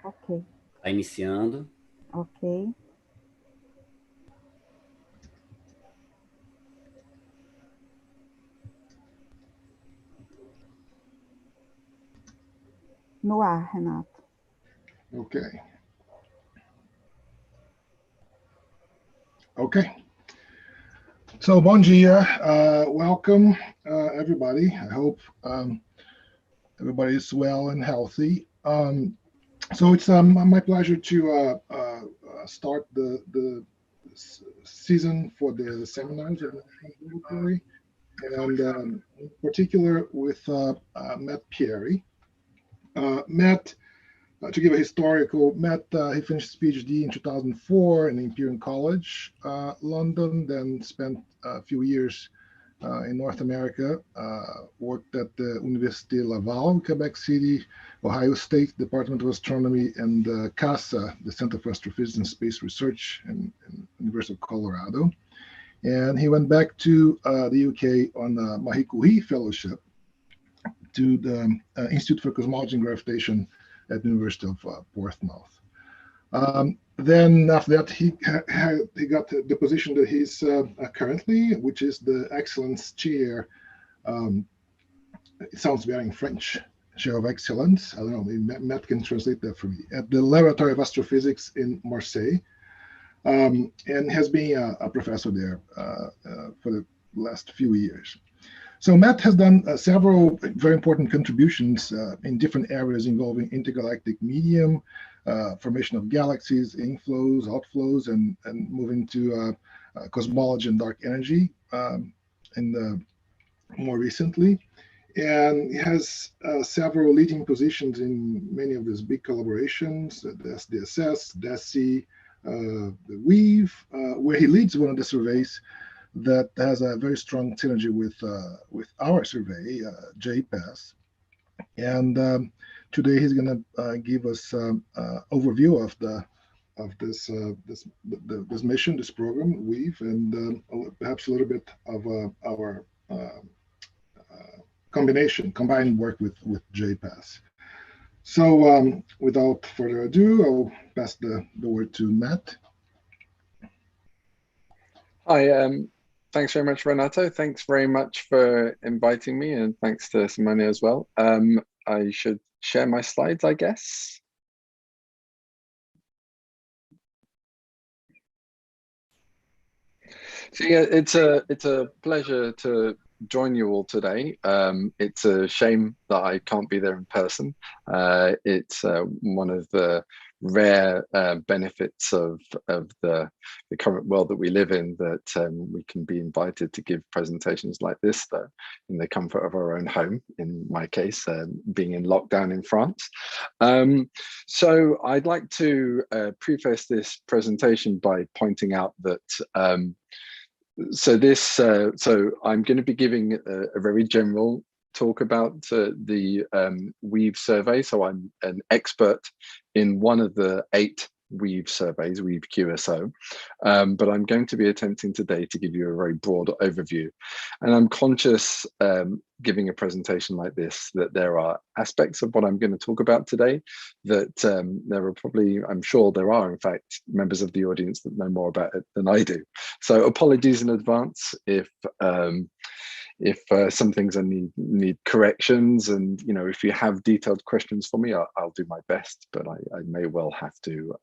Ok. Está iniciando. Ok. No ar, Renato. Okay. Okay. So, bom dia. Welcome, everybody. I hope everybody is well and healthy. So it's my pleasure to start the season for the seminars of the National Laboratory, and in particular with Matt Pieri. Matt, to give a historical, Matt, he finished his PhD in 2004 in Imperial College, London, then spent a few years in North America, worked at the Université Laval, Quebec City, Ohio State Department of Astronomy, and CASA, the Center for Astrophysics and Space Research in University of Colorado. And he went back to the UK on a Marie Curie Fellowship to the Institute for Cosmology and Gravitation at the University of Portsmouth. Then after that, he got the position that he's currently, which is the Excellence Chair. It sounds very in French, Chair of Excellence. I don't know, maybe Matt can translate that for me. At the Laboratory of Astrophysics in Marseille, and has been a professor there for the last few years. So Matt has done several very important contributions in different areas involving intergalactic medium, formation of galaxies, inflows, outflows, and moving to cosmology and dark energy more recently. And he has several leading positions in many of these big collaborations, the SDSS, DESI, the WEAVE, where he leads one of the surveys that has a very strong synergy with our survey, JPAS. And today he's going to give us an overview of this mission, this program, WEAVE, and perhaps a little bit of our combined work with JPAS. So without further ado, I'll pass the word to Matt. Hi, thanks very much, Renato. Thanks very much for inviting me, and thanks to Seminário as well. I should share my slides, I guess. So yeah, it's a pleasure to join you all today. It's a shame that I can't be there in person. It's one of the rare benefits of the current world that we live in, that we can be invited to give presentations like this, though, in the comfort of our own home, in my case, being in lockdown in France. So I'd like to preface this presentation by pointing out that so I'm going to be giving a very general talk about the WEAVE survey. So I'm an expert in one of the 8 WEAVE surveys, WEAVE QSO, but I'm going to be attempting today to give you a very broad overview. And I'm conscious, giving a presentation like this, that there are aspects of what I'm going to talk about today that there are probably, I'm sure there are, in fact, members of the audience that know more about it than I do. So apologies in advance if some things need corrections, and if you have detailed questions for me, I'll do my best, but I may well have to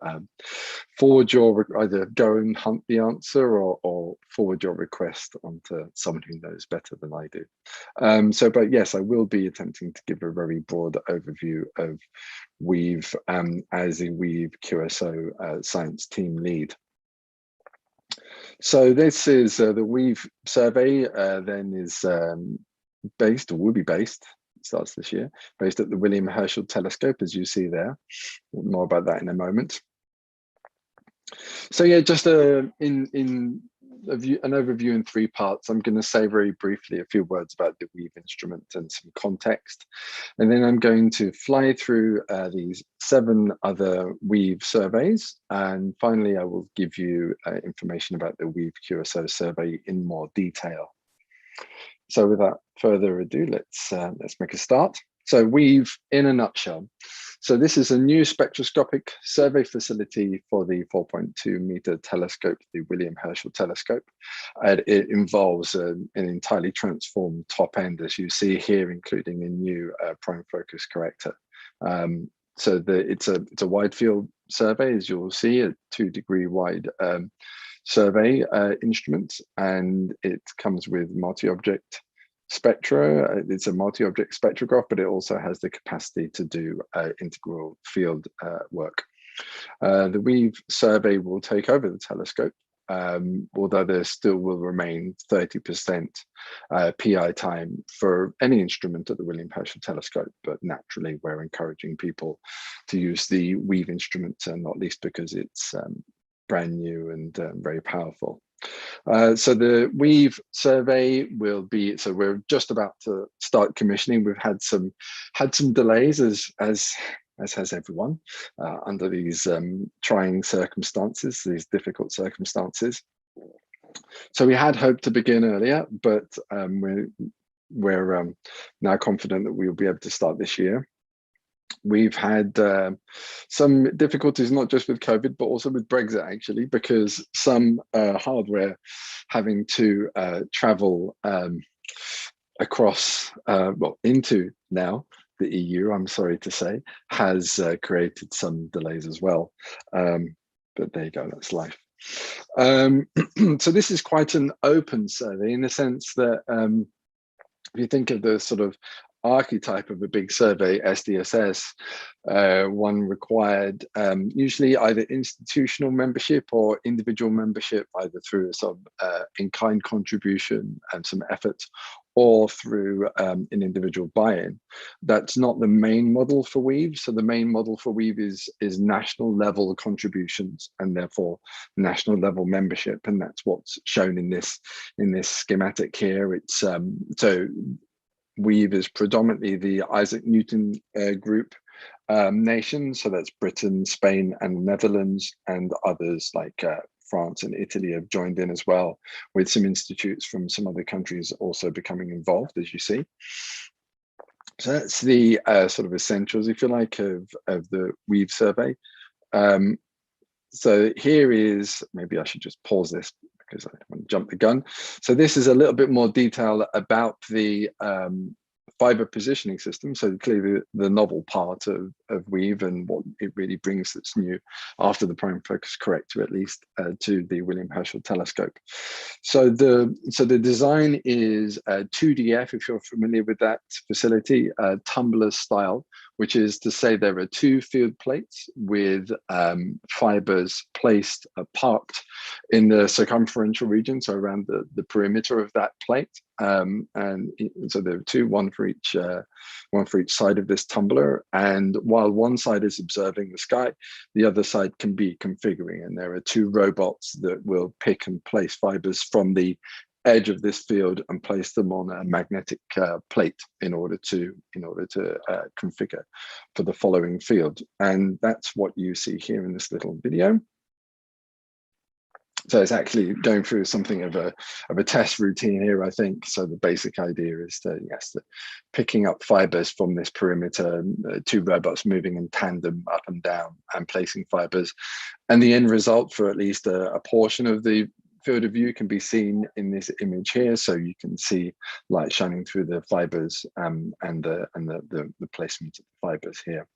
forward either go and hunt the answer or forward your request onto someone who knows better than I do. But yes, I will be attempting to give a very broad overview of WEAVE as a WEAVE QSO science team lead. So this is the WEAVE survey, then is based, or will be based, it starts this year, based at the William Herschel telescope, as you see there. More about that in a moment. So yeah, just an overview in 3 parts. I'm going to say very briefly a few words about the WEAVE instrument and some context. And then I'm going to fly through these 7 other WEAVE surveys. And finally, I will give you information about the WEAVE QSO survey in more detail. So without further ado, let's make a start. So WEAVE in a nutshell. So this is a new spectroscopic survey facility for the 4.2 meter telescope, the William Herschel telescope. It involves an entirely transformed top end, as you see here, including a new prime focus corrector. So it's a wide field survey, as you'll see, a 2-degree wide survey instrument, and it comes with multi-object spectra. It's a multi-object spectrograph, but it also has the capacity to do integral field work. The Weave survey will take over the telescope, although there still will remain 30% PI time for any instrument at the William Herschel telescope, but naturally we're encouraging people to use the Weave instrument, and not least because it's brand new and very powerful. So the Weave survey will be, so we're just about to start commissioning. We've had some delays, as has everyone, under these trying circumstances, these difficult circumstances. So we had hoped to begin earlier, but we're now confident that we'll be able to start this year. We've had some difficulties, not just with COVID, but also with Brexit, actually, because some hardware having to travel across, well, into now the EU, I'm sorry to say, has created some delays as well. But there you go, that's life. So this is quite an open survey in the sense that if you think of the sort of archetype of a big survey, SDSS, one required usually either institutional membership or individual membership, either through some in-kind contribution and some effort, or through an individual buy-in. That's not the main model for Weave. So the main model for Weave is national level contributions and therefore national level membership, and that's what's shown in this schematic here. It's so Weave is predominantly the Isaac Newton group nations, so that's Britain, Spain, and the Netherlands, and others like France and Italy have joined in as well, with some institutes from some other countries also becoming involved, as you see. So that's the sort of essentials, if you like, of the Weave survey. So here is, maybe I should just pause this because I don't want to jump the gun. So this is a little bit more detail about the fiber positioning system. So clearly the novel part of Weave and what it really brings that's new after the prime focus corrector, at least, to the William Herschel telescope. So the design is 2DF, if you're familiar with that facility, tumbler style, which is to say there are 2 field plates with fibers placed, parked in the circumferential region, so around the perimeter of that plate. And so there are 2, one for each side of this tumbler. And while one side is observing the sky, the other side can be configuring. And there are 2 robots that will pick and place fibers from the edge of this field and place them on a magnetic plate in order to configure for the following field. And that's what you see here in this little video. So it's actually going through something of a test routine here, I think. So the basic idea is that, yes, picking up fibers from this perimeter, 2 robots moving in tandem up and down and placing fibers. And the end result for at least a portion of the field of view can be seen in this image here. So you can see light shining through the fibers and the placement of the fibers here.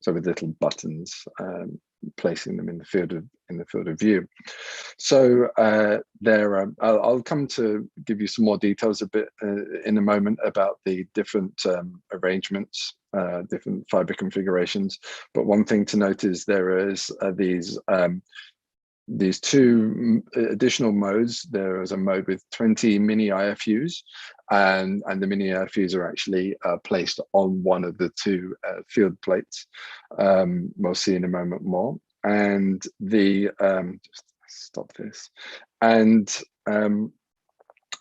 So with little buttons placing them in the field of view. So I'll come to give you some more details a bit in a moment about the different arrangements, different fiber configurations. But one thing to note is there is these 2 additional modes. There is a mode with 20 mini IFUs, and the mini IFUs are actually placed on one of the 2 field plates. We'll see in a moment more. And just stop this. And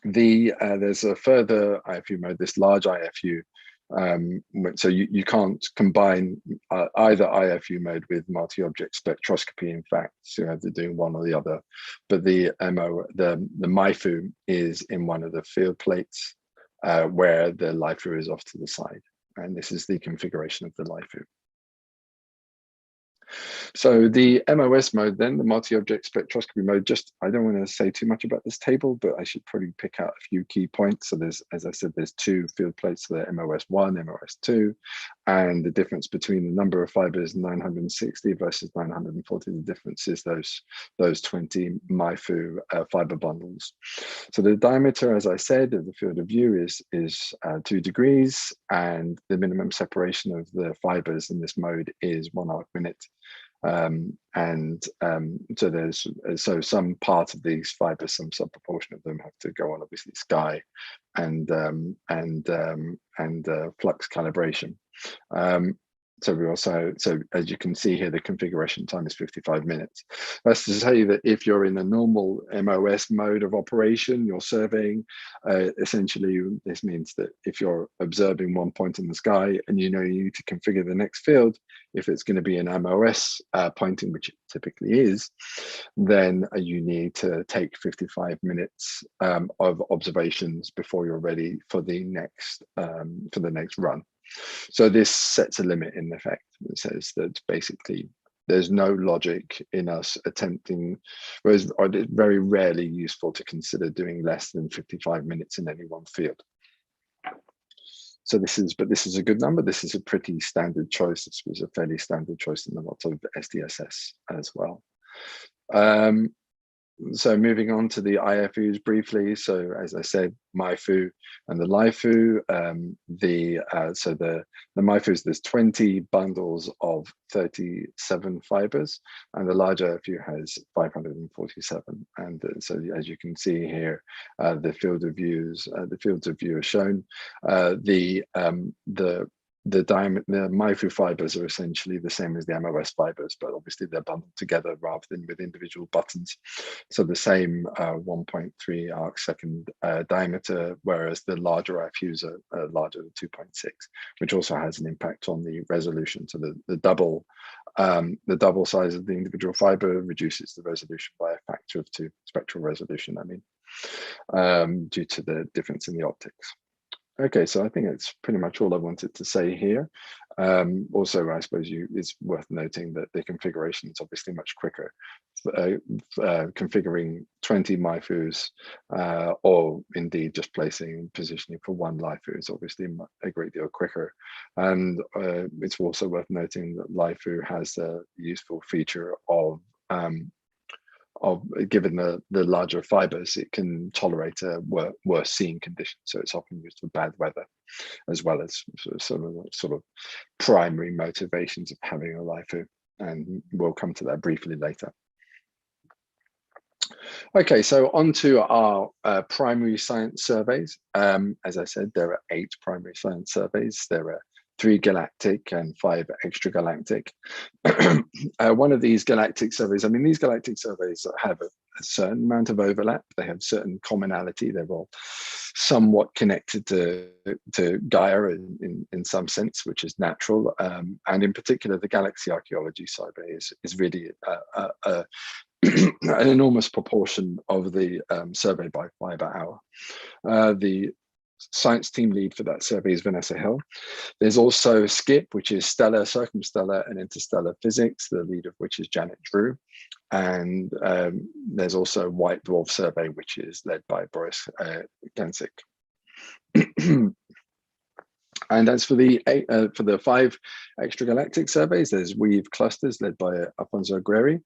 there's a further IFU mode, this large IFU. So you can't combine either IFU mode with multi-object spectroscopy. In fact, so you have to do one or the other. But the MIFU is in one of the field plates where the LIFU is off to the side. And this is the configuration of the LIFU. So the MOS mode then, the multi-object spectroscopy mode, I don't want to say too much about this table, but I should probably pick out a few key points. So there's, as I said, there's two field plates, so the MOS1, MOS2, and the difference between the number of fibers, 960 versus 940, the difference is those 20 MIFU fiber bundles. So the diameter, as I said, of the field of view is 2 degrees, and the minimum separation of the fibers in this mode is 1 arcminute. So some part of these fibers, some subproportion of them, have to go on obviously sky and flux calibration. So as you can see here, the configuration time is 55 minutes. That's to say that if you're in a normal MOS mode of operation, you're surveying, essentially this means that if you're observing one point in the sky and you know you need to configure the next field, if it's going to be an MOS pointing, which it typically is, then you need to take 55 minutes of observations before you're ready for the next run. So this sets a limit in effect. It says that basically there's no logic in us attempting, whereas it's very rarely useful to consider doing less than 55 minutes in any one field. So this is a good number. This is a pretty standard choice. This was a fairly standard choice in a lot of SDSS as well. So moving on to the IFUs briefly. So as I said, MIFU and the LIFU. So the MIFUs, there's 20 bundles of 37 fibers, and the larger IFU has 547. And so as you can see here, the fields of view are shown. The MIFU fibers are essentially the same as the MOS fibers, but obviously they're bundled together rather than with individual buttons. So the same 1.3 arc second diameter, whereas the larger IFUs are larger than 2.6, which also has an impact on the resolution. So the double size of the individual fiber reduces the resolution by a factor of 2, spectral resolution, I mean, due to the difference in the optics. Okay, so I think that's pretty much all I wanted to say here. Also, I suppose it's worth noting that the configuration is obviously much quicker. Configuring 20 MIFUs, or indeed just placing positioning for one LIFU is obviously a great deal quicker. And it's also worth noting that LIFU has a useful feature of given the larger fibers, it can tolerate a worse seeing conditions. So it's often used for bad weather, as well as sort of primary motivations of having a LIFU. And we'll come to that briefly later. Okay, so on to our primary science surveys. As I said, there are 8 primary science surveys. There are 3 galactic and 5 extragalactic. One of these galactic surveys, I mean, these galactic surveys have a certain amount of overlap. They have certain commonality. They're all somewhat connected to Gaia in some sense, which is natural. And in particular, the galaxy archaeology survey is really an enormous proportion of the survey by fiber hour. The science team lead for that survey is Vanessa Hill. There's also SCIP, which is stellar, circumstellar, and interstellar physics, the lead of which is Janet Drew. And there's also White Dwarf survey, which is led by Boris Gansik. And as for the 5 extragalactic surveys, there's Weave clusters led by Afonso Guerri.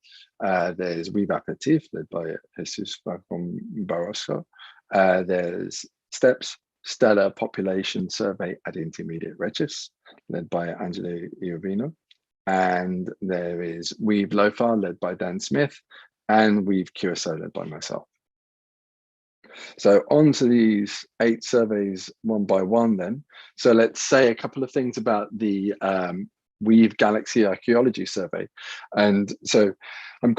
There's Weave aperitif led by Jesus Barroso. There's STEPS, Stellar Population Survey at Intermediate Redshifts, led by Angelo Iovino. And there is Weave LOFAR, led by Dan Smith, and Weave QSO, led by myself. So on to these 8 surveys one by one then. So let's say a couple of things about the Weave Galaxy Archaeology Survey. And so I'm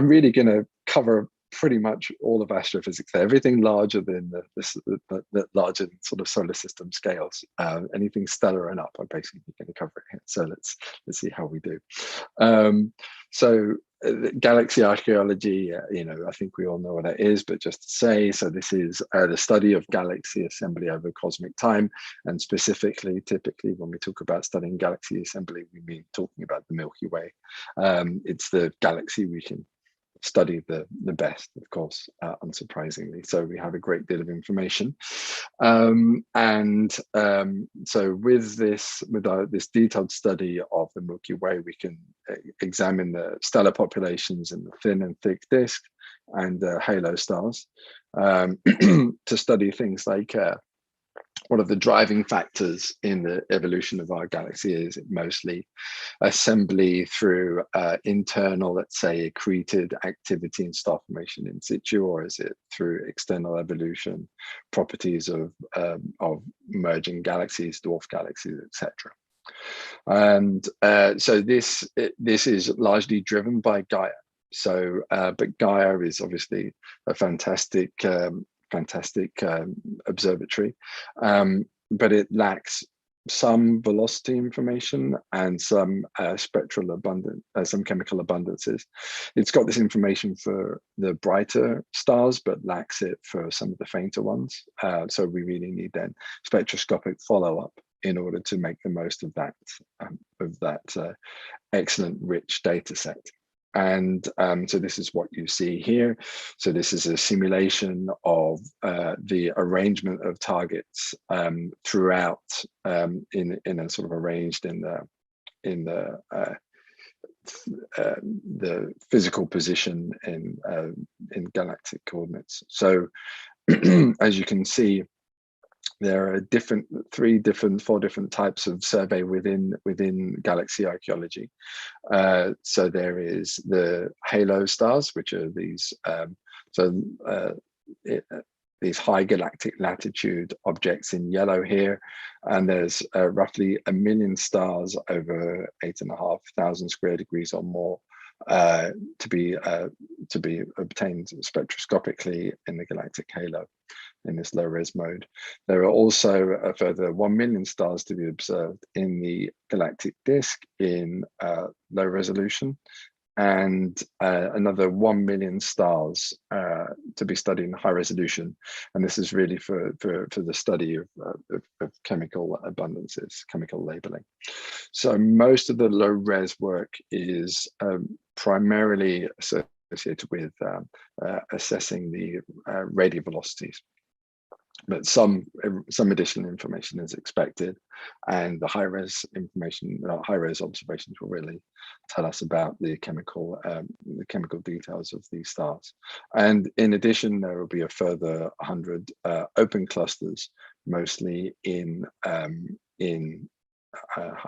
really going to cover pretty much all of astrophysics there, everything larger than the larger sort of solar system scales. Anything stellar and up, I'm basically going to cover it here. So let's see how we do. So galaxy archaeology, I think we all know what that is, but just to say, so this is the study of galaxy assembly over cosmic time, and specifically, typically, when we talk about studying galaxy assembly, we mean talking about the Milky Way. It's the galaxy we can study the best, of course, unsurprisingly. So we have a great deal of information, so with this detailed study of the Milky Way, we can examine the stellar populations in the thin and thick disk and halo stars to study things like what are the driving factors in the evolution of our galaxy. Is it mostly assembly through internal, let's say, accreted activity and star formation in situ, or is it through external evolution, properties of merging galaxies, dwarf galaxies, etc.? And so this is largely driven by Gaia. So, but Gaia is obviously a fantastic observatory, but it lacks some velocity information and some spectral abundance, some chemical abundances. It's got this information for the brighter stars, but lacks it for some of the fainter ones. So we really need then spectroscopic follow-up in order to make the most of that excellent rich data set. And so this is what you see here. So this is a simulation of the arrangement of targets throughout in a sort of arranged in the physical position in galactic coordinates. So as you can see, there are four different types of survey within galaxy archaeology. So there is the halo stars, which are these these high galactic latitude objects in yellow here, and there's roughly 1 million stars over 8,500 square degrees or more to be obtained spectroscopically in the galactic halo in this low res mode. There are also a further 1 million stars to be observed in the galactic disk in low resolution, and another 1 million stars to be studied in high resolution. And this is really for the study of chemical abundances, chemical labeling. So most of the low res work is primarily associated with assessing the radial velocities. But some additional information is expected, and the high-res information, high-res observations will really tell us about the chemical details of these stars. And in addition, there will be a further 100 open clusters, mostly in high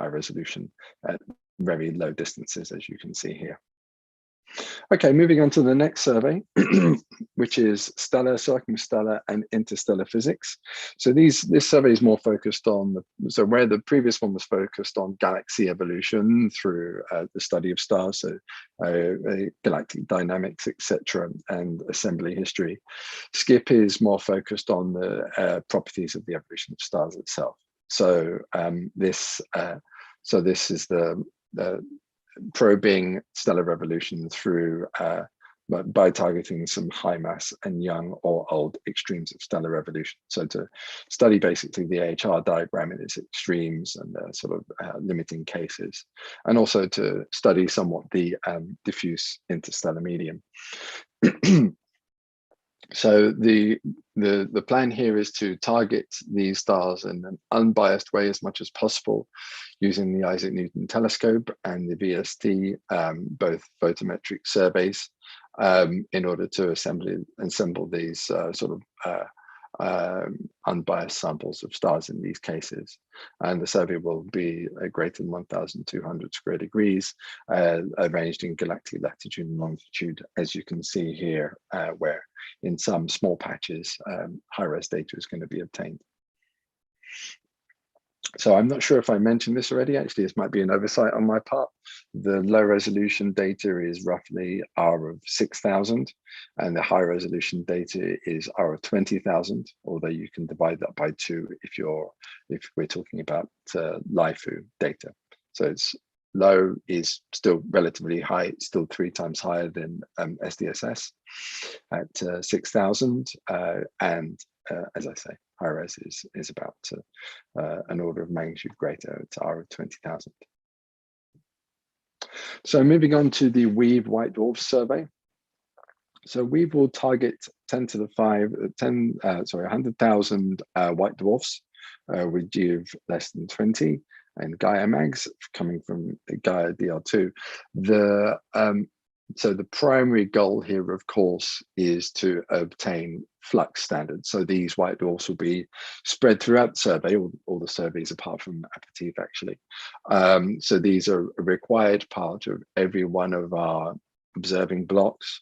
resolution at very low distances, as you can see here. Okay, moving on to the next survey, which is stellar, circumstellar, and interstellar physics. So this survey is more focused on so where the previous one was focused on galaxy evolution through the study of stars, so galactic dynamics, etc., and assembly history. Skip is more focused on the properties of the evolution of stars itself. So this is the probing stellar revolution through by targeting some high mass and young or old extremes of stellar revolution. So to study basically the AHR diagram in its extremes and the sort of limiting cases, and also to study somewhat the diffuse interstellar medium. So the plan here is to target these stars in an unbiased way as much as possible, using the Isaac Newton telescope and the VST, both photometric surveys, in order to assemble these sort of unbiased samples of stars in these cases. And the survey will be greater than 1,200 square degrees, arranged in galactic latitude and longitude, as you can see here, where in some small patches, high-res data is going to be obtained. So I'm not sure if I mentioned this already. Actually, this might be an oversight on my part. The low resolution data is roughly R of 6,000, and the high resolution data is R of 20,000, although you can divide that by 2 if we're talking about LIFU data. So it's low is still relatively high. It's still 3 times higher than SDSS at 6,000, and as I say, high res is about an order of magnitude greater. It's R of 20,000. So moving on to the WEAVE White Dwarf survey. So WEAVE will target 100,000 white dwarfs with GeoV less than 20 and Gaia mags coming from Gaia DR2. So the primary goal here, of course, is to obtain flux standards. So these white dwarfs will be spread throughout the survey, all the surveys apart from Aperitif, actually. So these are a required part of every one of our observing blocks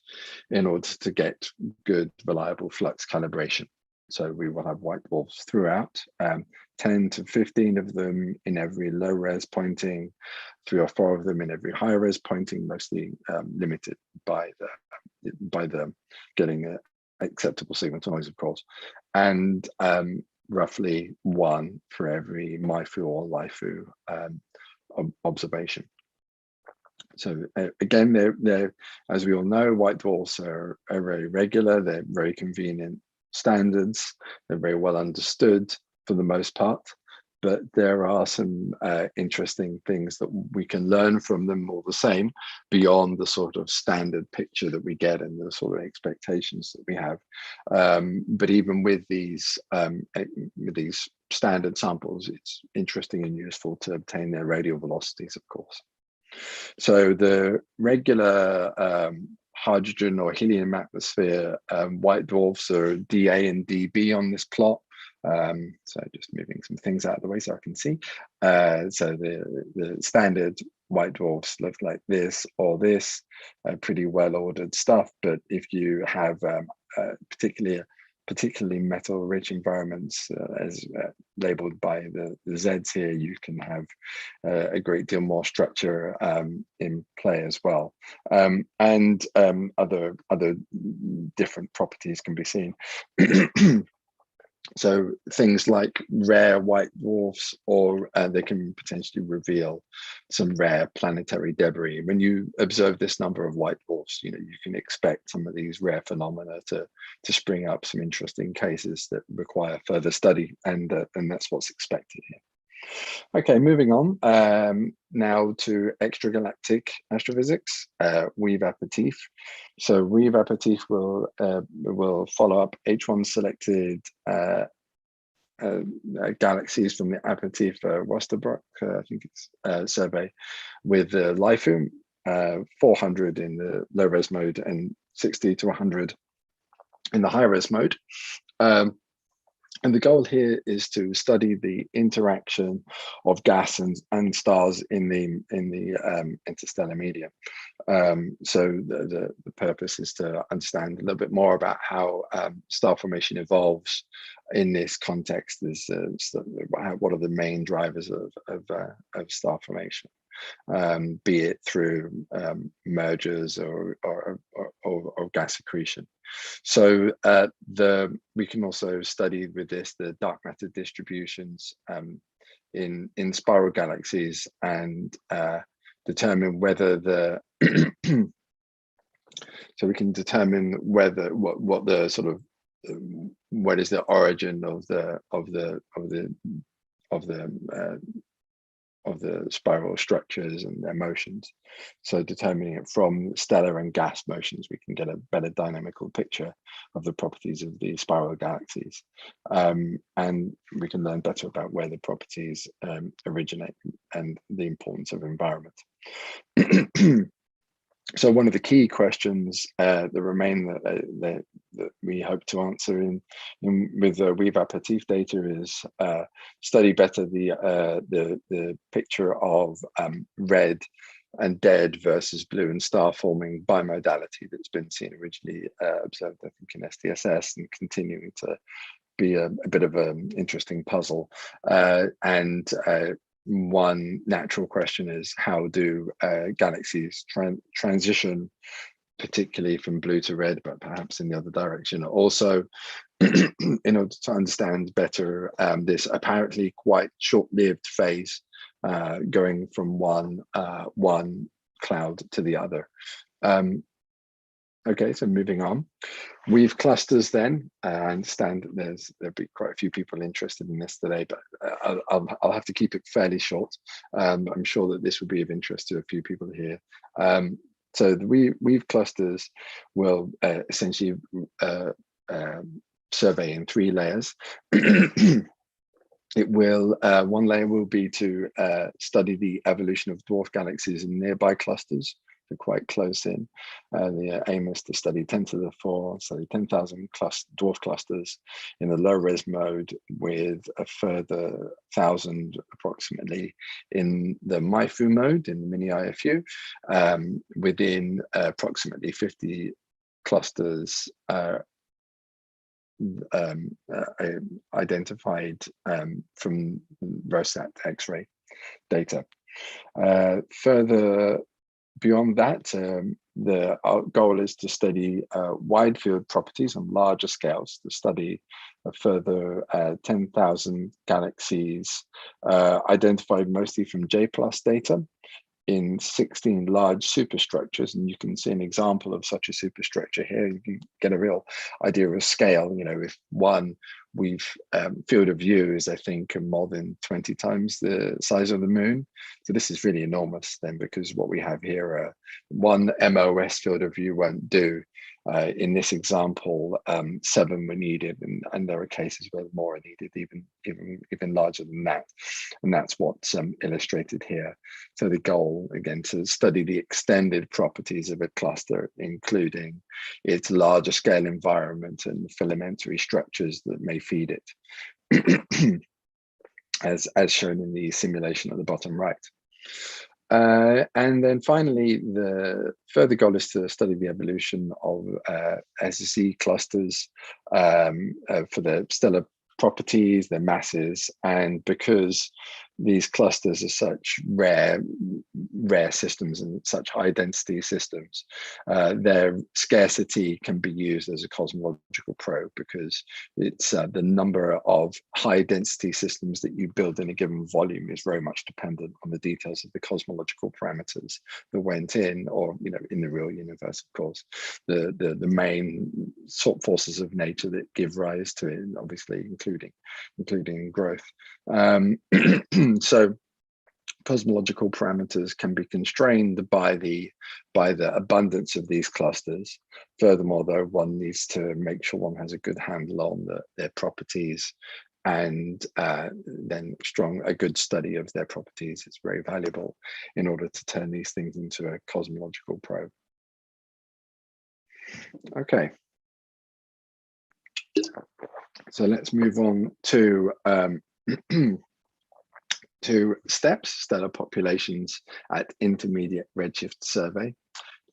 in order to get good, reliable flux calibration. So we will have white dwarfs throughout, 10 to 15 of them in every low res pointing, 3 or 4 of them in every high res pointing, mostly limited by the getting acceptable signal to noise, of course, and roughly 1 for every MIFU or LIFU observation. So again, they're, as we all know, white dwarfs are very regular. They're very convenient standards. They're very well understood for the most part, but there are some interesting things that we can learn from them all the same, beyond the sort of standard picture that we get and the sort of expectations that we have. But even with these standard samples, it's interesting and useful to obtain their radial velocities, of course. So the regular hydrogen or helium atmosphere white dwarfs are DA and DB on this plot. So just moving some things out of the way so I can see. So the standard white dwarfs look like this or this, pretty well ordered stuff. But if you have particularly metal-rich environments, as labeled by the Zs here, you can have a great deal more structure in play as well, and other different properties can be seen. So things like rare white dwarfs, or they can potentially reveal some rare planetary debris. When you observe this number of white dwarfs, you can expect some of these rare phenomena to spring up some interesting cases that require further study, and that's what's expected here. Okay, moving on now to extragalactic astrophysics, WEAVE Aperitif. So WEAVE Aperitif will follow up H1 selected galaxies from the Aperitif Westerbork, I think it's survey, with the LIFU, 400 in the low res mode and 60 to 100 in the high res mode. And the goal here is to study the interaction of gas and stars in the interstellar medium. So the purpose is to understand a little bit more about how star formation evolves in this context. What are the main drivers of star formation, be it through mergers or gas accretion. So we can also study with this the dark matter distributions in spiral galaxies, and determine whether so we can determine whether what the sort of what is the origin of the spiral structures and their motions. So determining it from stellar and gas motions, we can get a better dynamical picture of the properties of the spiral galaxies. And we can learn better about where the properties originate and the importance of environment. So one of the key questions that remain that we hope to answer with the WEAVE Aperitif data is study better the picture of red and dead versus blue and star forming bimodality that's been seen originally observed, I think, in SDSS, and continuing to be a bit of an interesting puzzle. One natural question is, how do galaxies transition, particularly from blue to red, but perhaps in the other direction also, in order to understand better this apparently quite short-lived phase going from one cloud to the other. Okay, so moving on. Weave clusters then. I understand that there'll be quite a few people interested in this today, but I'll have to keep it fairly short. I'm sure that this will be of interest to a few people here. So the weave clusters will essentially survey in 3 layers. It will, one layer will be to study the evolution of dwarf galaxies in nearby clusters. They're quite close in. The aim is to study 10 to the 4, so 10,000 dwarf clusters in the low res mode, with a further 1,000 approximately in the MIFU mode, in the mini IFU, within approximately 50 clusters identified from ROSAT X-ray data. Further beyond that, the goal is to study wide field properties on larger scales, to study a further 10,000 galaxies identified mostly from J+ data in 16 large superstructures. And you can see an example of such a superstructure here. You can get a real idea of scale. You know, if one field of view is, I think, more than 20 times the size of the moon. So this is really enormous then, because what we have here, one MOS field of view won't do. In this example, 7 were needed, and there are cases where more are needed, even larger than that. And that's what's illustrated here. So the goal, again, to study the extended properties of a cluster, including its larger scale environment and filamentary structures that may feed it, as shown in the simulation at the bottom right. And then finally, the further goal is to study the evolution of SSE clusters for their stellar properties, their masses, and because these clusters are such rare systems and such high density systems, their scarcity can be used as a cosmological probe, because it's the number of high density systems that you build in a given volume is very much dependent on the details of the cosmological parameters that went in, or in the real universe, of course, the main forces of nature that give rise to it, obviously including growth. So cosmological parameters can be constrained by the abundance of these clusters. Furthermore, though, one needs to make sure one has a good handle on their properties, and then a good study of their properties is very valuable in order to turn these things into a cosmological probe. Okay. So let's move on to to STEPS, stellar populations at intermediate redshift survey.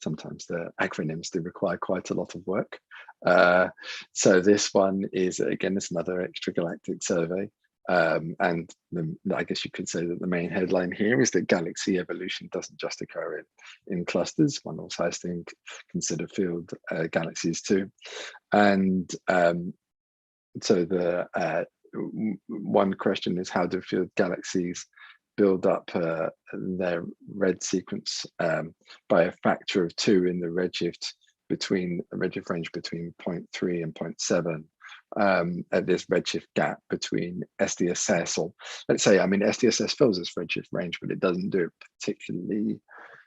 Sometimes the acronyms do require quite a lot of work. So this one is, again, it's another extragalactic survey. And I guess you could say that the main headline here is that galaxy evolution doesn't just occur in clusters. One also has to consider field galaxies too. And so the one question is, how do field galaxies build up their red sequence by a factor of 2 in the redshift range between 0.3 and 0.7 at this redshift gap between SDSS, or let's say, SDSS fills this redshift range, but it doesn't do it particularly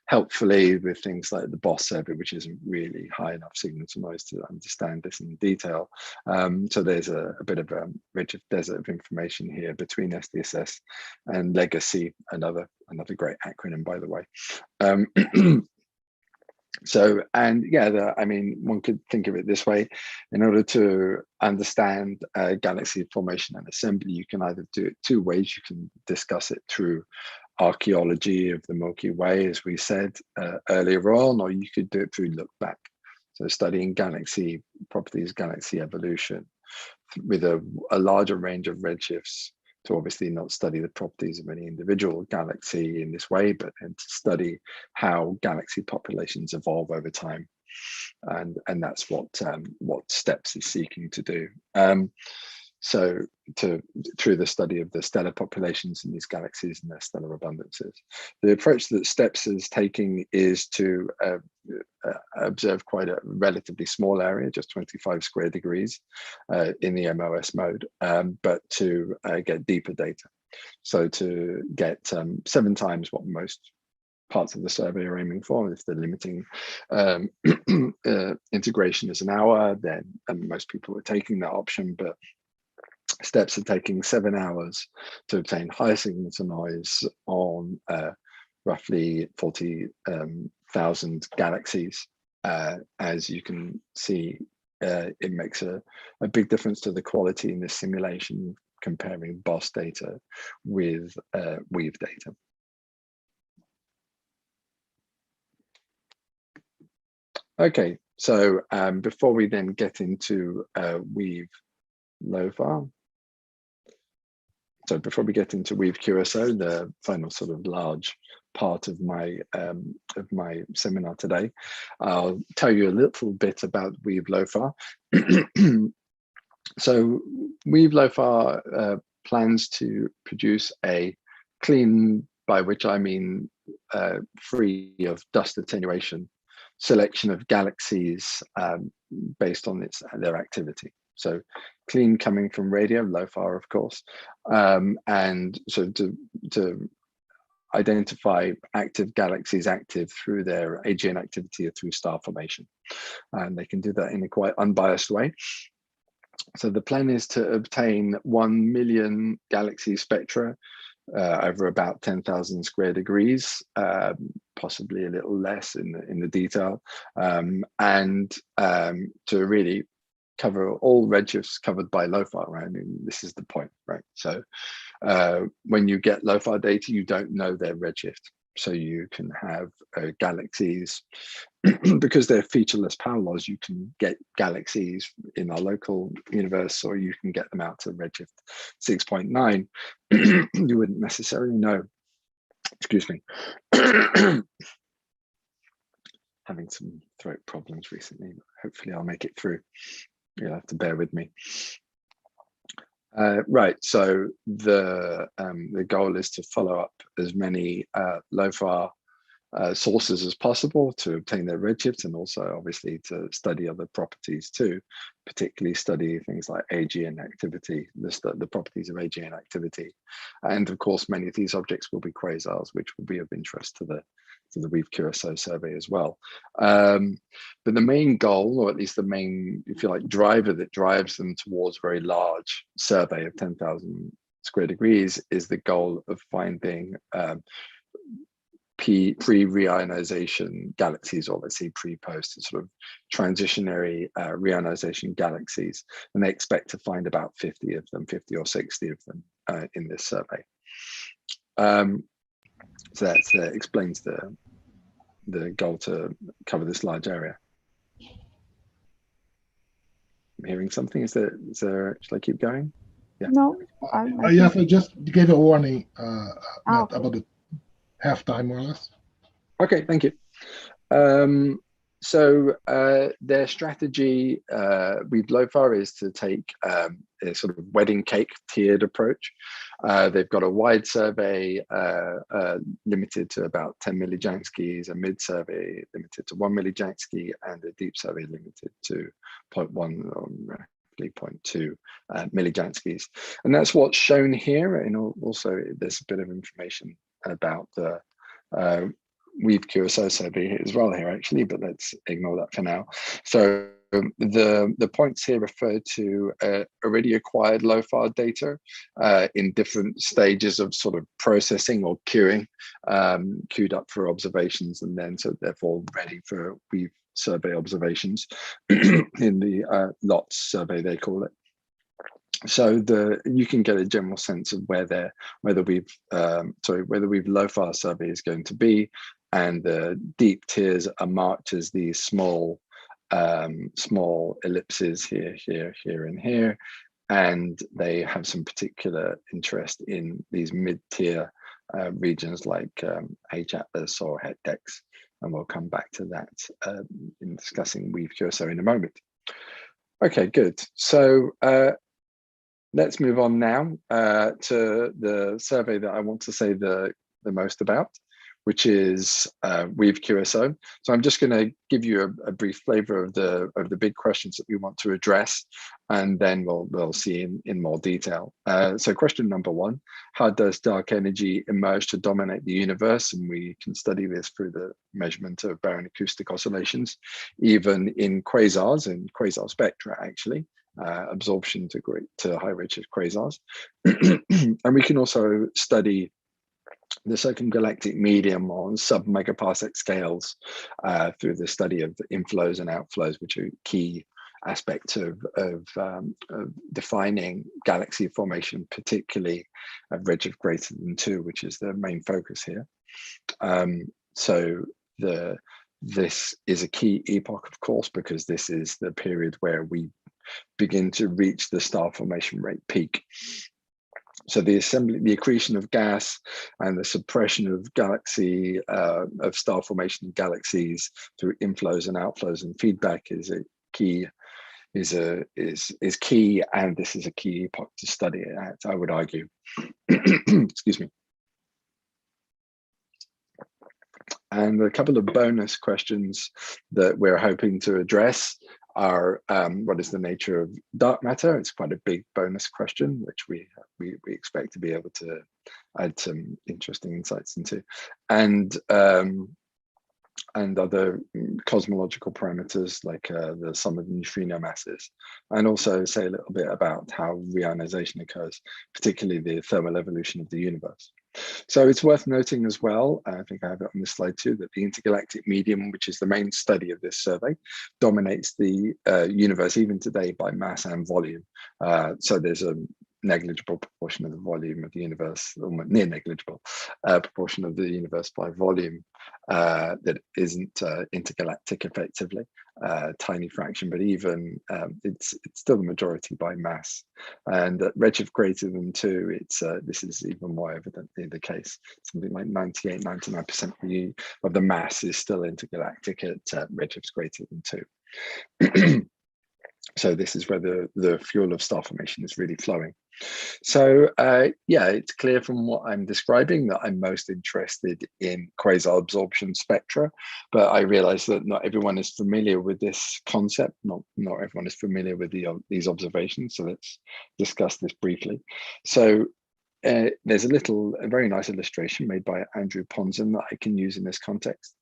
helpfully with things like the BOSS survey, which isn't really high enough signal to noise to understand this in detail. So there's a bit of a redshift desert of information here between SDSS and Legacy, another great acronym, by the way. So, and yeah, one could think of it this way. In order to understand galaxy formation and assembly, you can either do it 2 ways. You can discuss it through archaeology of the Milky Way, as we said earlier on, or you could do it through look back. So studying galaxy properties, galaxy evolution with a larger range of redshifts, to obviously not study the properties of any individual galaxy in this way, but to study how galaxy populations evolve over time. And that's what STEPS is seeking to do. so through the study of the stellar populations in these galaxies and their stellar abundances. The approach that STEPS is taking is to observe quite a relatively small area, just 25 square degrees in the MOS mode, but to get deeper data. So to get 7 times what most parts of the survey are aiming for. If the limiting integration is an hour, then most people are taking that option, but STEPS are taking 7 hours to obtain higher signal to noise on roughly 40,000 galaxies. As you can see, it makes a big difference to the quality in this simulation comparing BOSS data with Weave data. Okay, so before we then get into Weave LOFAR, so before we get into Weave QSO, the final sort of large part of my seminar today, I'll tell you a little bit about Weave LOFAR. So Weave LOFAR plans to produce a clean, by which I mean free of dust attenuation, selection of galaxies based on their activity. So clean coming from radio, LOFAR, of course, and so to identify active galaxies active through their AGN activity or through star formation. And they can do that in a quite unbiased way. So the plan is to obtain 1 million galaxy spectra over about 10,000 square degrees, possibly a little less in the detail, and to really cover all redshifts covered by LOFAR, right? I mean, this is the point, right? So when you get LOFAR data, you don't know their redshift. So you can have galaxies, because they're featureless power laws, you can get galaxies in our local universe, or you can get them out to redshift 6.9. You wouldn't necessarily know, excuse me. Having some throat problems recently, but hopefully I'll make it through. You'll have to bear with me. Right, so the goal is to follow up as many LOFAR sources as possible to obtain their redshift, and also obviously to study other properties too, particularly study things like AGN activity, the properties of AGN activity. And of course, many of these objects will be quasars, which will be of interest to the Weave QSO survey as well. But the main goal, or at least the main, if you like, driver that drives them towards a very large survey of 10,000 square degrees is the goal of finding pre-reionization galaxies, or let's say pre-post, sort of transitionary reionization galaxies. And they expect to find about 50 of them, 50 or 60 of them in this survey. So that explains the goal to cover this large area. I'm hearing something. Is there? Shall I keep going? Yeah. No. Yes, I just gave a warning Okay. about the halftime, more or less. Okay, thank you. So their strategy with LOFAR is to take a sort of wedding cake tiered approach. They've got a wide survey limited to about 10 millijanskis, a mid survey limited to 1 millijansky, and a deep survey limited to 0.1 or roughly 0.2 millijanskis. And that's what's shown here. And also there's a bit of information about the Weave QSO survey as well here, actually, but let's ignore that for now. So the points here refer to already acquired LOFAR data in different stages of sort of processing or queuing, queued up for observations, and then so therefore ready for Weave survey observations in the LOTS survey, they call it. So you can get a general sense of whether Weave LOFAR survey is going to be, and the deep tiers are marked as these small ellipses here, and here, and they have some particular interest in these mid-tier regions like H-Atlas or HET-DEX, and we'll come back to that in discussing Weave QSO in a moment. Okay, good. So let's move on now to the survey that I want to say the most about, which is Weave QSO. So I'm just going to give you a brief flavor of the big questions that we want to address, and then we'll see in more detail. So question number one: how does dark energy emerge to dominate the universe? And we can study this through the measurement of baryon acoustic oscillations, even in quasars and quasar spectra, actually. Absorption to high redshift quasars. And we can also study the circumgalactic medium on sub-megaparsec scales through the study of the inflows and outflows, which are key aspects of defining galaxy formation, particularly at redshift greater than 2, which is the main focus here. So this is a key epoch, of course, because this is the period where we begin to reach the star formation rate peak. So the accretion of gas and the suppression of of star formation in galaxies through inflows and outflows and feedback is key, and this is a key epoch to study at, I would argue. Excuse me. And a couple of bonus questions that we're hoping to address are what is the nature of dark matter? It's quite a big bonus question, which we expect to be able to add some interesting insights into, and other cosmological parameters like the sum of neutrino masses, and also say a little bit about how reionization occurs, particularly the thermal evolution of the universe. So it's worth noting as well, I think I have it on this slide too, that the intergalactic medium, which is the main study of this survey, dominates the universe even today by mass and volume. So there's a negligible proportion of the volume of the universe, or near negligible proportion of the universe by volume that isn't intergalactic effectively, tiny fraction, but even it's still the majority by mass. And at redshift greater than 2, this is even more evidently the case. Something like 98, 99% of the mass is still intergalactic at redshifts greater than 2. So this is where the fuel of star formation is really flowing. So yeah, it's clear from what I'm describing that I'm most interested in quasar absorption spectra, but I realize that not everyone is familiar with this concept. Not everyone is familiar with these observations. So let's discuss this briefly. So there's a very nice illustration made by Andrew Ponson that I can use in this context.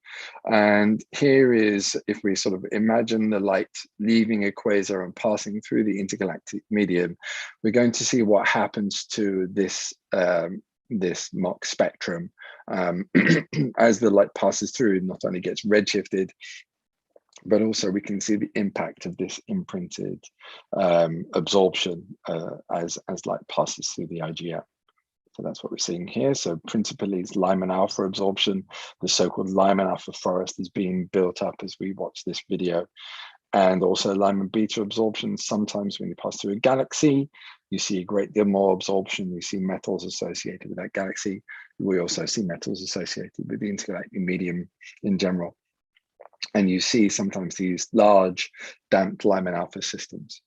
And here is, if we sort of imagine the light leaving a quasar and passing through the intergalactic medium, we're going to see what happens to this this Mach spectrum as the light passes through. Not only gets redshifted, but also we can see the impact of this imprinted absorption as light passes through the IGL. So that's what we're seeing here. So principally it's Lyman alpha absorption. The so-called Lyman alpha forest is being built up as we watch this video. And also Lyman beta absorption. Sometimes when you pass through a galaxy, you see a great deal more absorption. You see metals associated with that galaxy. We also see metals associated with the intergalactic medium in general. And you see sometimes these large damped Lyman alpha systems.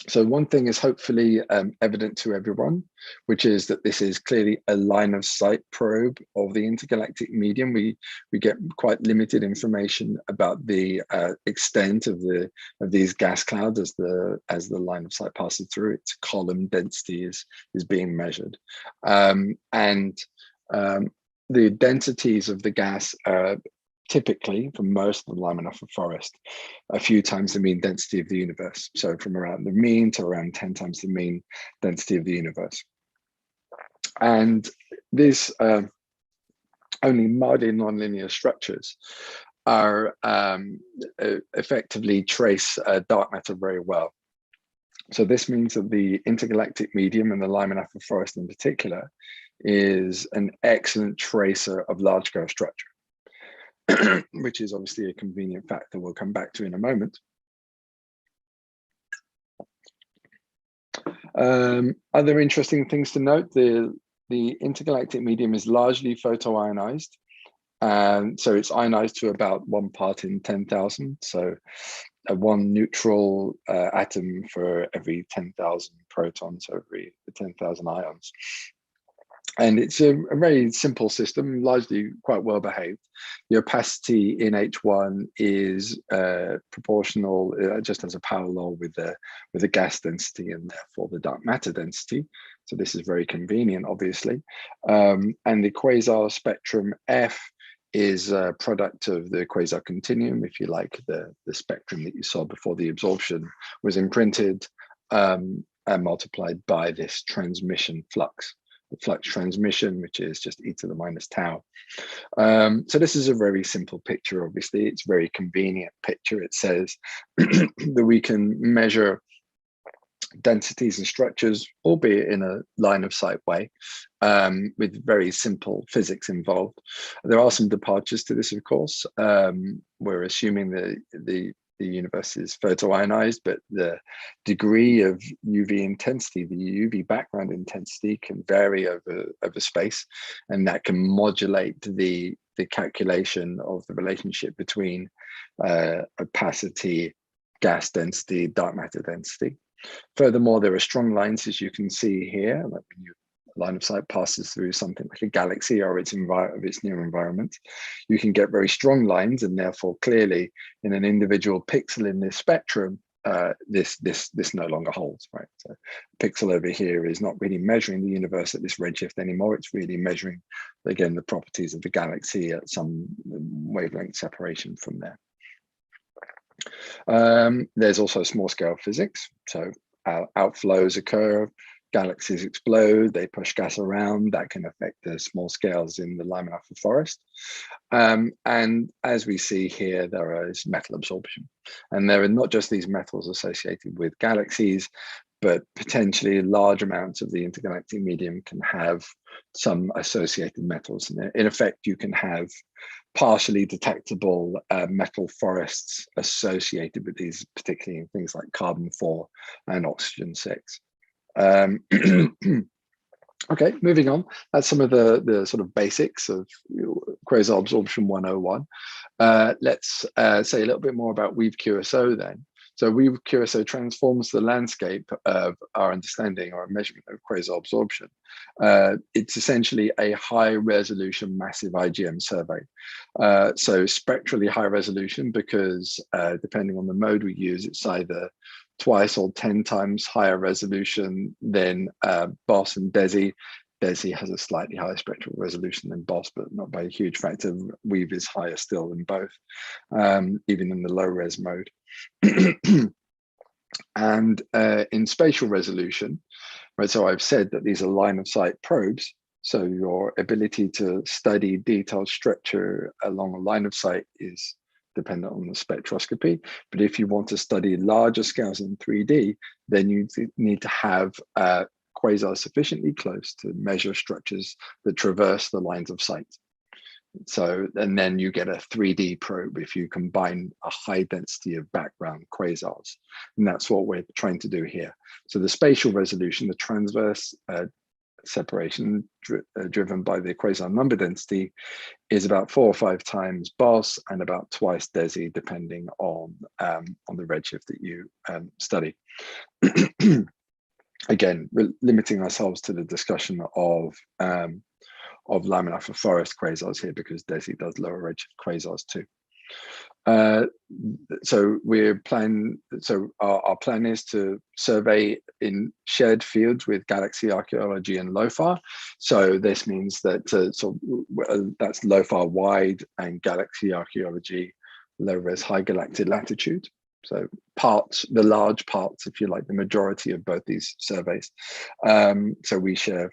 So one thing is hopefully evident to everyone, which is that this is clearly a line of sight probe of the intergalactic medium. We get quite limited information about the extent of these gas clouds as the line of sight passes through. Its column density is being measured, and the densities of the gas are typically, for most of the Lyman alpha forest, a few times the mean density of the universe. So from around the mean to around 10 times the mean density of the universe. And these only mildly nonlinear structures are effectively trace dark matter very well. So this means that the intergalactic medium and the Lyman alpha forest in particular is an excellent tracer of large-scale structure. Which is obviously a convenient fact that we'll come back to in a moment. Other interesting things to note, the intergalactic medium is largely photoionized. So it's ionized to about 1 part in 10,000. So one neutral atom for every 10,000 protons, every 10,000 ions. And it's a very simple system, largely quite well behaved. The opacity in H1 is proportional, just as a parallel with the gas density and therefore the dark matter density. So this is very convenient, obviously. And the quasar spectrum F is a product of the quasar continuum, if you like, the spectrum that you saw before the absorption was imprinted and multiplied by this transmission flux. The flux transmission, which is just e to the minus tau. So this is a very simple picture, obviously. It's a very convenient picture. It says that we can measure densities and structures, albeit in a line of sight way, with very simple physics involved. There are some departures to this, of course. We're assuming the universe is photoionized, but the degree of UV intensity, the UV background intensity, can vary over space, and that can modulate the calculation of the relationship between opacity, gas density, dark matter density. Furthermore, there are strong lines, as you can see here, like when you line of sight passes through something like a galaxy or its near environment, you can get very strong lines, and therefore clearly in an individual pixel in this spectrum, this no longer holds, right? So a pixel over here is not really measuring the universe at this redshift anymore. It's really measuring, again, the properties of the galaxy at some wavelength separation from there. There's also small scale physics. So outflows occur, galaxies explode, they push gas around, that can affect the small scales in the Lyman alpha forest. And as we see here, there is metal absorption. And there are not just these metals associated with galaxies, but potentially large amounts of the intergalactic medium can have some associated metals. And in effect, you can have partially detectable metal forests associated with these, particularly in things like carbon-4 and oxygen-6. Okay, moving on. That's some of the sort of basics of quasar absorption 101. Let's say a little bit more about Weave QSO then. So Weave QSO transforms the landscape of our understanding or measurement of quasar absorption. It's essentially a high resolution massive IGM survey. So spectrally high resolution because depending on the mode we use, it's either twice or 10 times higher resolution than BOSS and DESI. DESI has a slightly higher spectral resolution than BOSS, but not by a huge factor. Weave is higher still than both, even in the low res mode. And in spatial resolution, right, so I've said that these are line of sight probes. So your ability to study detailed structure along a line of sight is dependent on the spectroscopy. But if you want to study larger scales in 3D, then you need to have quasars sufficiently close to measure structures that traverse the lines of sight. So, and then you get a 3D probe if you combine a high density of background quasars. And that's what we're trying to do here. So the spatial resolution, the transverse separation driven by the quasar number density is about 4 or 5 times BOSS and about twice DESI, depending on the redshift that you study. Again, we're limiting ourselves to the discussion of Lyman alpha forest quasars here because DESI does lower redshift quasars too. So our plan is to survey in shared fields with galaxy archaeology and LOFAR. So this means that that's LOFAR wide and galaxy archaeology low res high galactic latitude. So the large parts, if you like, the majority of both these surveys. So we share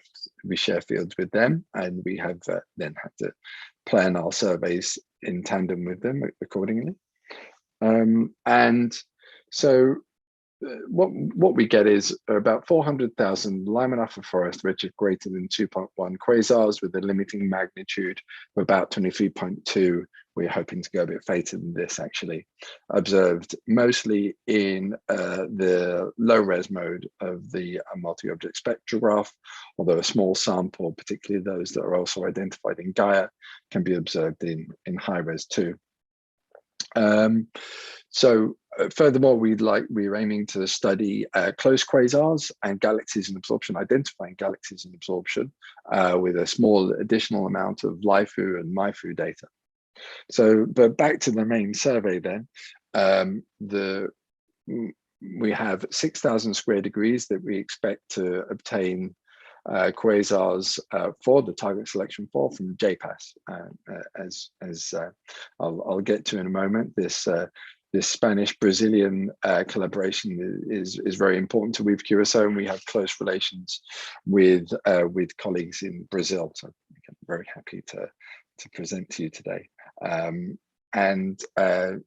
fields with them, and we have then had to plan our surveys in tandem with them accordingly. And so what we get is about 400,000 Lyman alpha forest redshift greater than 2.1 quasars with a limiting magnitude of about 23.2. We're hoping to go a bit faster than this, actually. Observed mostly in the low-res mode of the multi-object spectrograph, although a small sample, particularly those that are also identified in Gaia, can be observed in high-res too. So Furthermore, we're aiming to study close quasars and galaxies in absorption, identifying galaxies in absorption with a small additional amount of LIFU and MIFU data. So, but back to the main survey then, we have 6,000 square degrees that we expect to obtain quasars for the target selection for from JPAS. As I'll get to in a moment, this Spanish-Brazilian collaboration is very important to Weave QSO, and we have close relations with colleagues in Brazil. So I'm very happy to present to you today.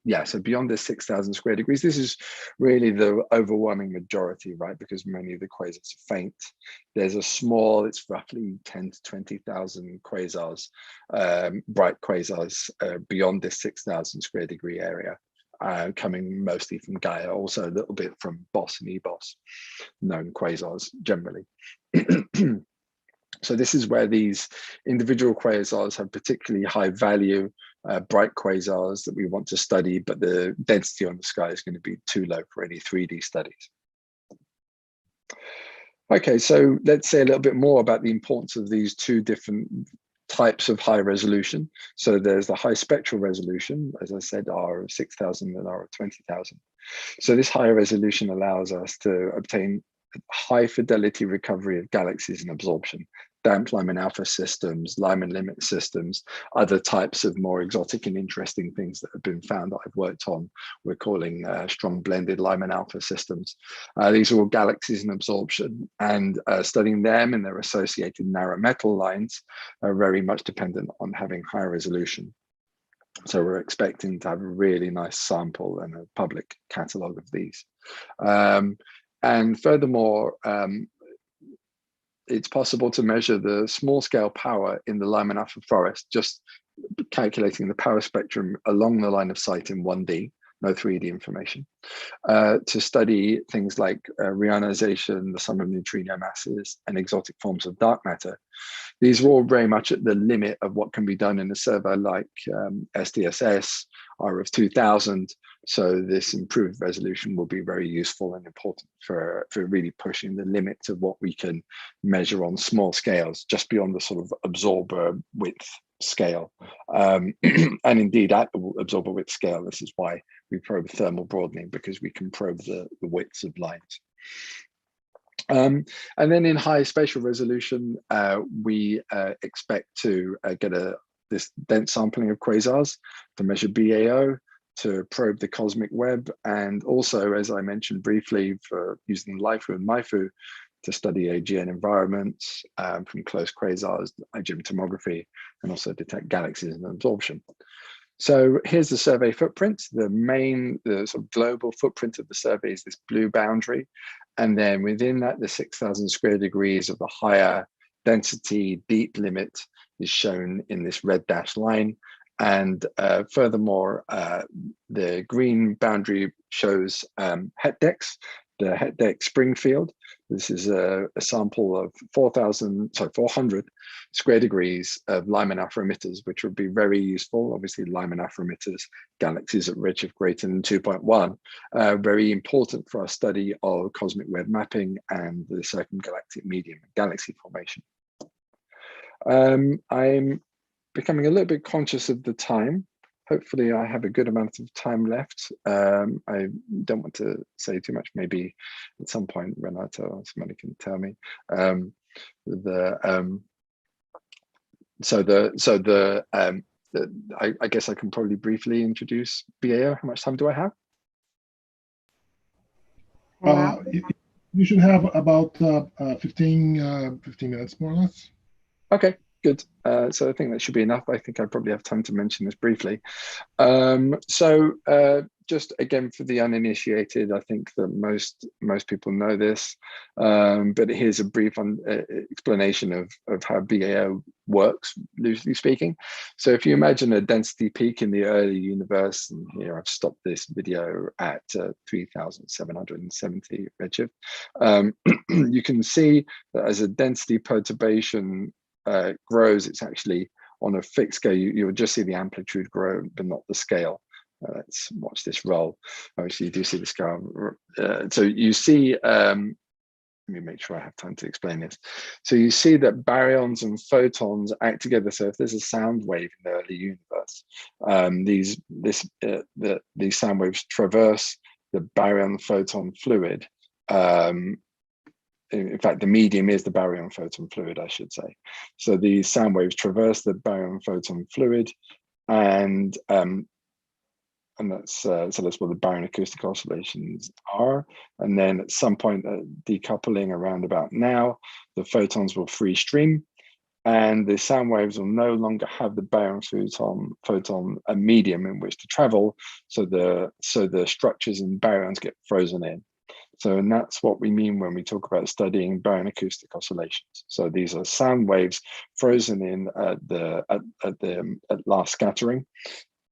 Yeah, so beyond the 6,000 square degrees, this is really the overwhelming majority, right? Because many of the quasars are faint. There's a small, it's roughly 10 to 20,000 quasars, bright quasars beyond this 6,000 square degree area, coming mostly from Gaia, also a little bit from BOSS and eBOSS, known quasars generally. So this is where these individual quasars have particularly high value, bright quasars that we want to study, but the density on the sky is going to be too low for any 3D studies. Okay, so let's say a little bit more about the importance of these two different types of high resolution. So there's the high spectral resolution, as I said, R of 6,000 and R of 20,000. So this high resolution allows us to obtain high fidelity recovery of galaxies in absorption, damped Lyman alpha systems, Lyman limit systems, other types of more exotic and interesting things that have been found that I've worked on. We're calling strong blended Lyman alpha systems. These are all galaxies in absorption, and studying them and their associated narrow metal lines are very much dependent on having high resolution. So we're expecting to have a really nice sample and a public catalog of these. And furthermore, it's possible to measure the small scale power in the Lyman alpha forest, just calculating the power spectrum along the line of sight in 1D, no 3D information, to study things like reionization, the sum of neutrino masses, and exotic forms of dark matter. These are all very much at the limit of what can be done in a survey like SDSS, R of 2000. So this improved resolution will be very useful and important for really pushing the limits of what we can measure on small scales, just beyond the sort of absorber width scale. And indeed at the absorber width scale, this is why we probe thermal broadening, because we can probe the widths of lines. And then in high spatial resolution, we expect to get this dense sampling of quasars to measure BAO, to probe the cosmic web, and also, as I mentioned briefly, for using LIFU and MIFU to study AGN environments from close quasars, IGM tomography, and also detect galaxies in absorption. So here's the survey footprint. The sort of global footprint of the survey is this blue boundary. And then within that, the 6,000 square degrees of the higher density deep limit is shown in this red dashed line. And furthermore, the green boundary shows HETDEX, the HETDEX spring field. This is a sample of 400 square degrees of Lyman alpha emitters, which would be very useful. Obviously, Lyman alpha emitters, galaxies at redshift greater than 2.1, very important for our study of cosmic web mapping and the circumgalactic medium and galaxy formation. I'm becoming a little bit conscious of the time. Hopefully I have a good amount of time left. I don't want to say too much. Maybe at some point, Renato or somebody can tell me. I guess I can probably briefly introduce BAO. How much time do I have? You should have about 15 minutes, more or less. Okay. Good. So I think that should be enough. I think I probably have time to mention this briefly. Just again, for the uninitiated, I think that most people know this, but here's a brief explanation of how BAO works, loosely speaking. So if you imagine a density peak in the early universe, and here I've stopped this video at 3,770 redshift, you can see that as a density perturbation grows, it's actually on a fixed scale. You'll just see the amplitude grow, but not the scale. Let's watch this roll. Obviously, you do see the sky. So you see, let me make sure I have time to explain this. So you see that baryons and photons act together. So if there's a sound wave in the early universe, these sound waves traverse the baryon photon fluid. In fact, the medium is the baryon photon fluid, I should say. So these sound waves traverse the baryon photon fluid, and that's so that's what the baryon acoustic oscillations are. And then at some point, decoupling around about now, the photons will free stream, and the sound waves will no longer have the baryon photon a medium in which to travel. So the structures and baryons get frozen in. So, and that's what we mean when we talk about studying baryon acoustic oscillations. So these are sound waves frozen in at last scattering.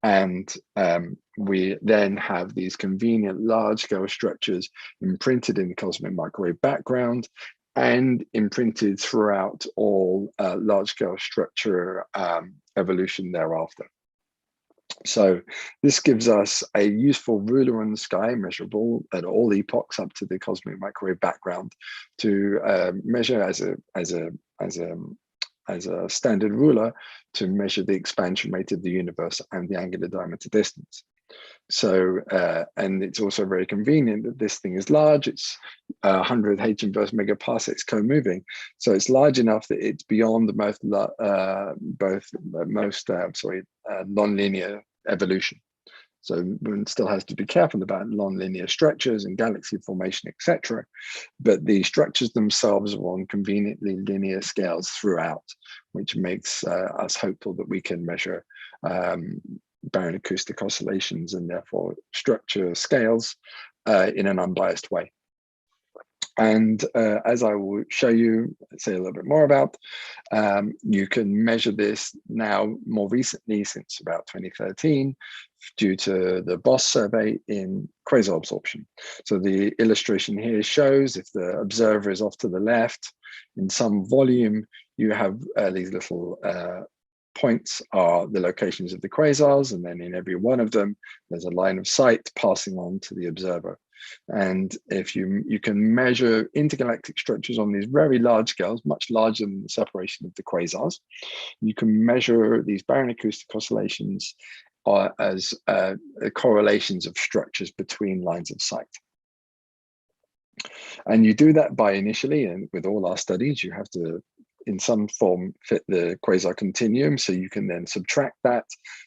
And we then have these convenient large-scale structures imprinted in the cosmic microwave background and imprinted throughout all large-scale structure evolution thereafter. So this gives us a useful ruler on the sky, measurable at all epochs up to the cosmic microwave background, to measure as a standard ruler to measure the expansion rate of the universe and the angular diameter distance. So, and it's also very convenient that this thing is large. It's 100 H inverse megaparsecs co-moving. So it's large enough that it's beyond the most non-linear evolution. So one still has to be careful about non-linear structures and galaxy formation, etc. But the structures themselves are on conveniently linear scales throughout, which makes us hopeful that we can measure baryon acoustic oscillations and therefore structure scales in an unbiased way. And as I will show you, say a little bit more about, you can measure this now more recently, since about 2013, due to the BOSS survey in quasar absorption. So the illustration here shows if the observer is off to the left in some volume, you have these little points are the locations of the quasars, and then in every one of them, there's a line of sight passing on to the observer. And if you can measure intergalactic structures on these very large scales, much larger than the separation of the quasars, you can measure these baryon acoustic oscillations as correlations of structures between lines of sight. And you do that by initially, and with all our studies, you have to in some form fit the quasar continuum, so you can then subtract that.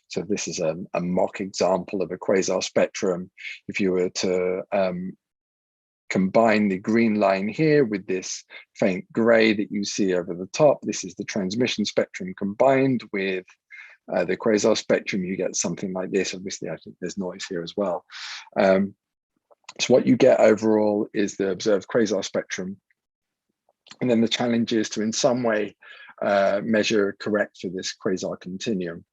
So this is a mock example of a quasar spectrum. If you were to combine the green line here with this faint gray that you see over the top, this is the transmission spectrum combined with the quasar spectrum, you get something like this. Obviously, I think there's noise here as well. So what you get overall is the observed quasar spectrum. And then the challenge is to, in some way, measure correct for this quasar continuum.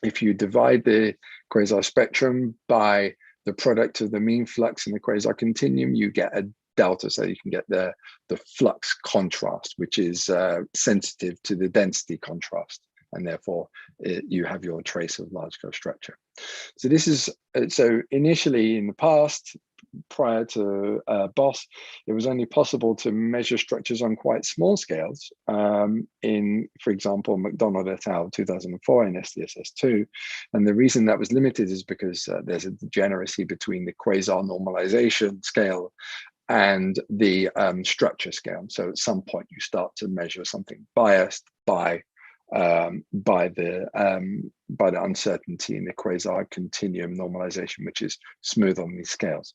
If you divide the quasar spectrum by the product of the mean flux and the quasar continuum, you get a delta, so you can get the flux contrast, which is sensitive to the density contrast, and therefore you have your trace of large-scale structure. So this is, so initially in the past, prior to BOSS, it was only possible to measure structures on quite small scales in, for example, McDonald et al. 2004 in SDSS2. And the reason that was limited is because there's a degeneracy between the quasar normalization scale and the structure scale. So at some point you start to measure something biased by the uncertainty in the quasar continuum normalization, which is smooth on these scales.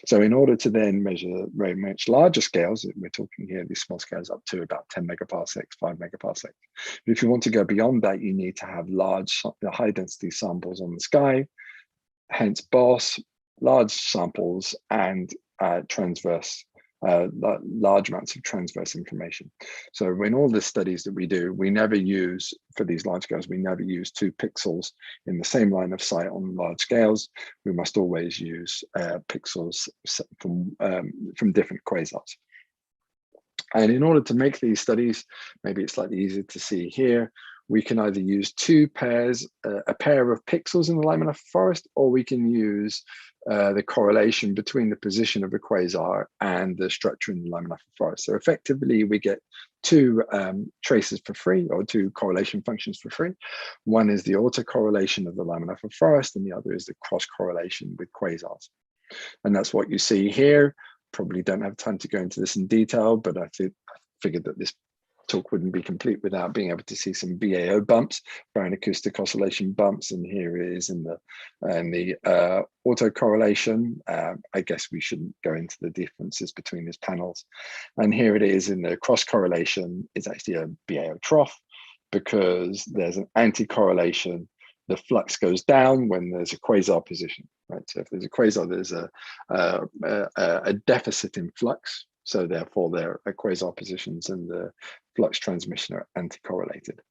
So in order to then measure very much larger scales, we're talking here these small scales up to about 10 megaparsecs, 5 megaparsecs. But if you want to go beyond that, you need to have large, high density samples on the sky, hence BOSS, large samples, and transverse, large amounts of transverse information. So in all the studies that we do, we never use, for these large scales, we never use 2 pixels in the same line of sight on large scales. We must always use pixels from different quasars. And in order to make these studies, maybe it's slightly easier to see here, we can either use two pairs, a pair of pixels in the laminar forest, or we can use the correlation between the position of a quasar and the structure in the laminar forest. So effectively, we get two traces for free, or two correlation functions for free. One is the autocorrelation of the laminar forest, and the other is the cross correlation with quasars. And that's what you see here. Probably don't have time to go into this in detail, but I figured that this talk wouldn't be complete without being able to see some BAO bumps, barometric acoustic oscillation bumps, and here it is in the autocorrelation. I guess we shouldn't go into the differences between these panels. And here it is in the cross correlation. It's actually a BAO trough because there's an anti-correlation. The flux goes down when there's a quasar position, right? So if there's a quasar, there's a deficit in flux. So therefore, there are quasar positions and the flux transmission are anti-correlated.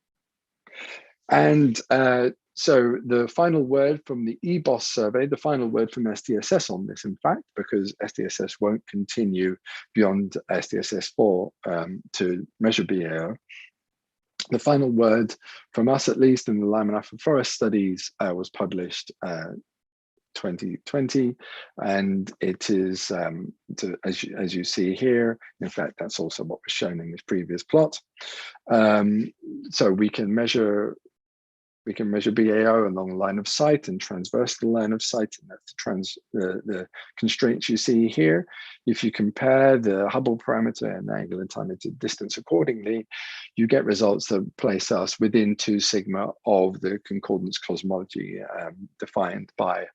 And so the final word from the EBOS survey, the final word from SDSS on this, in fact, because SDSS won't continue beyond SDSS 4 to measure BAO. The final word from us, at least in the laminar forest studies, was published 2020, and it is as you see here. In fact, that's also what was shown in this previous plot. So we can measure BAO along the line of sight and transverse to the line of sight, and that's the constraints you see here. If you compare the Hubble parameter and the angular time into distance accordingly, you get results that place us within 2 sigma of the concordance cosmology defined by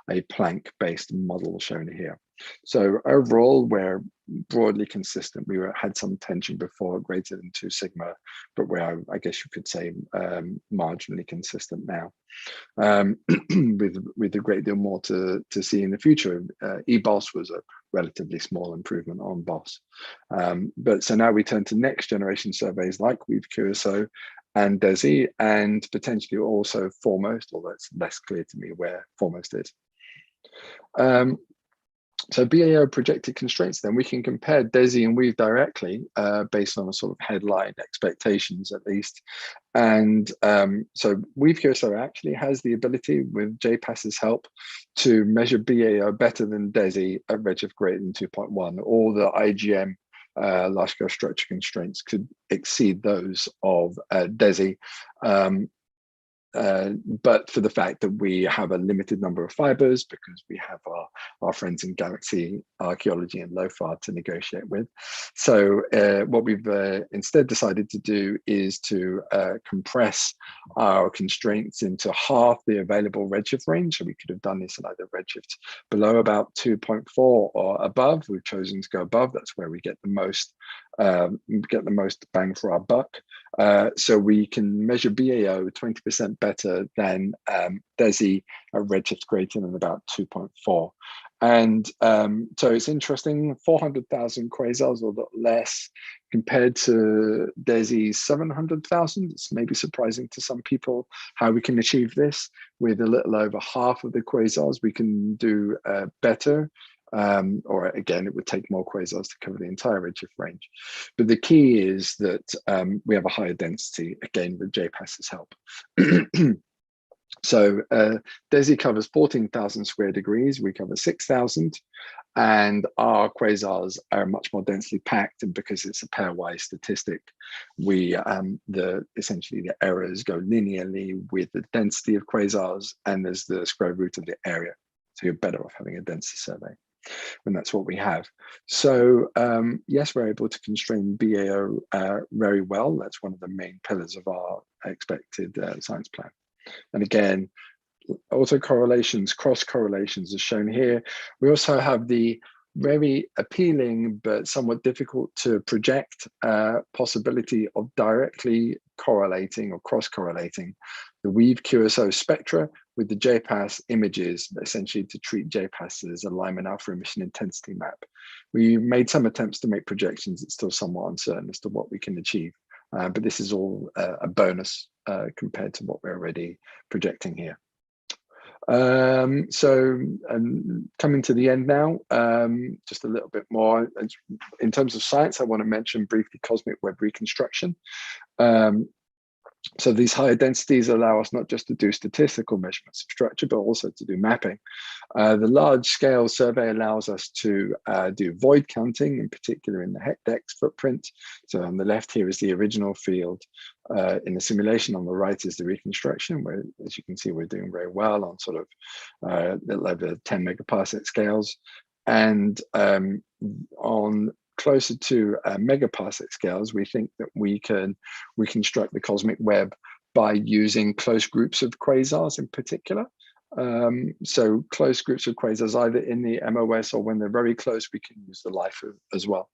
a Planck-based model shown here. So overall, we're broadly consistent. We had some tension before, greater than 2 sigma, but we're, I guess you could say, marginally consistent now, with a great deal more to see in the future. EBOS was a relatively small improvement on BOS. But so now we turn to next generation surveys like Web QSO and DESI, and potentially also Foremost, although it's less clear to me where Foremost is. So BAO projected constraints, then we can compare DESI and Weave directly based on a sort of headline expectations at least. And so Weave QSO actually has the ability, with JPass's help, to measure BAO better than DESI at redshift greater than 2.1. All the IGM large scale structure constraints could exceed those of DESI. But for the fact that we have a limited number of fibers, because we have our friends in galaxy archaeology and LOFAR to negotiate with. So what we've instead decided to do is to compress our constraints into half the available redshift range. So we could have done this at either redshift below about 2.4 or above. We've chosen to go above. That's where we get the most bang for our buck. So we can measure BAO 20% better than DESI at redshift greater than about 2.4. And so it's interesting, 400,000 quasars or less compared to DESI's 700,000. It's maybe surprising to some people how we can achieve this. With a little over half of the quasars, we can do better. Or again, it would take more quasars to cover the entire redshift range. But the key is that we have a higher density, again, with JPass's help. So DESI covers 14,000 square degrees, we cover 6,000, and our quasars are much more densely packed, and because it's a pairwise statistic, we essentially the errors go linearly with the density of quasars, and there's the square root of the area. So you're better off having a density survey. And that's what we have. So yes, we're able to constrain BAO very well. That's one of the main pillars of our expected science plan. And again, autocorrelations, cross correlations is shown here. We also have the very appealing but somewhat difficult to project possibility of directly correlating or cross correlating the Weave QSO spectra with the JPass images, essentially to treat JPass as a Lyman alpha emission intensity map. We made some attempts to make projections. It's still somewhat uncertain as to what we can achieve, but this is all a bonus compared to what we're already projecting here. So coming to the end now, just a little bit more in terms of science. I want to mention briefly cosmic web reconstruction. So these higher densities allow us not just to do statistical measurements of structure, but also to do mapping. The large scale survey allows us to do void counting, in particular in the hecdex footprint. So on the left here is the original field in the simulation. On the right is the reconstruction, where, as you can see, we're doing very well on sort of little over 10 megaparsec scales. And on closer to megaparsec scales, we think that we can reconstruct the cosmic web by using close groups of quasars in particular. So close groups of quasars, either in the MOS or when they're very close, we can use the LIFO as well.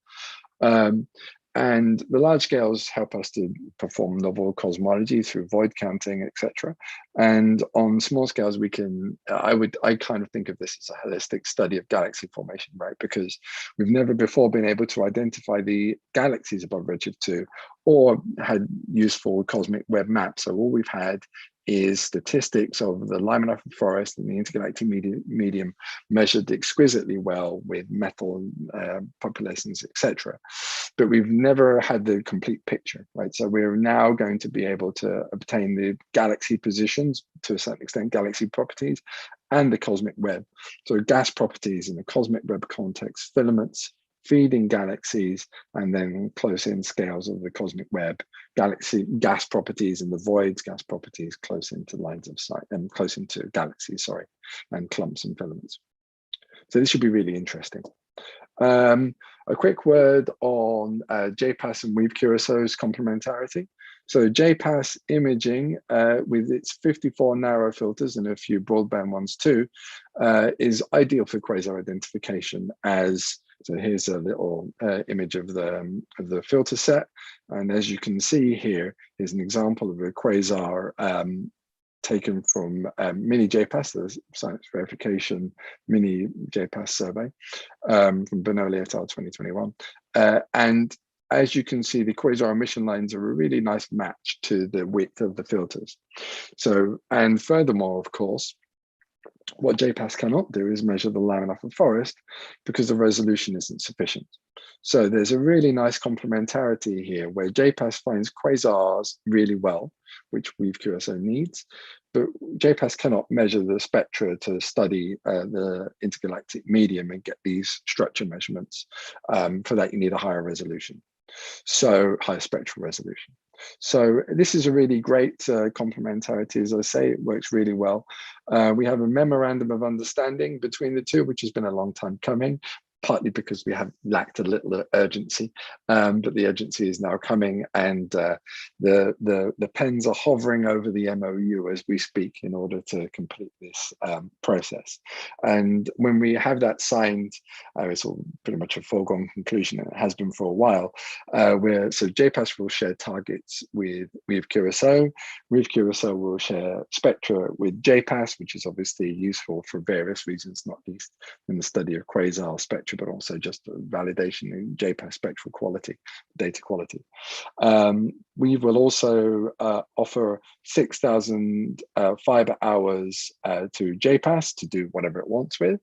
And the large scales help us to perform novel cosmology through void counting, etc. And on small scales, we can, I kind of think of this as a holistic study of galaxy formation, right? Because we've never before been able to identify the galaxies above redshift 2 or had useful cosmic web maps. So all we've had is statistics of the Limonite forest and the intergalactic medium measured exquisitely well with metal populations, etc. But we've never had the complete picture, right? So we're now going to be able to obtain the galaxy positions, to a certain extent, galaxy properties, and the cosmic web. So gas properties in the cosmic web context, filaments, feeding galaxies, and then close-in scales of the cosmic web, galaxy gas properties and the voids gas properties close into lines of sight and close into galaxies, sorry, and clumps and filaments. So this should be really interesting. A quick word on JPAS and Weave Curaçao's complementarity. So JPAS imaging with its 54 narrow filters and a few broadband ones too is ideal for quasar identification. So here's a little image of the filter set, and as you can see here is an example of a quasar taken from mini JPAS, the science verification mini JPAS survey from Bernoulli et al. 2021. And as you can see, the quasar emission lines are a really nice match to the width of the filters. So, and furthermore, of course, what JPAS cannot do is measure the Limonite forest because the resolution isn't sufficient. So there's a really nice complementarity here where JPAS finds quasars really well, which Weave Curaçao needs, but JPAS cannot measure the spectra to study the intergalactic medium and get these structure measurements. For that, you need a higher resolution. So higher spectral resolution. So this is a really great complementarity. As I say, it works really well. We have a memorandum of understanding between the two, which has been a long time coming, partly because we have lacked a little urgency, but the urgency is now coming, and the pens are hovering over the MOU as we speak in order to complete this process. And when we have that signed, it's all pretty much a foregone conclusion, and it has been for a while, so JPAS will share targets with Weave Curaçao. Weave Curaçao will share spectra with JPAS, which is obviously useful for various reasons, not least in the study of quasar spectra, but also just validation in JPAS spectral quality, data quality. We will also offer 6,000 fiber hours to JPAS to do whatever it wants with,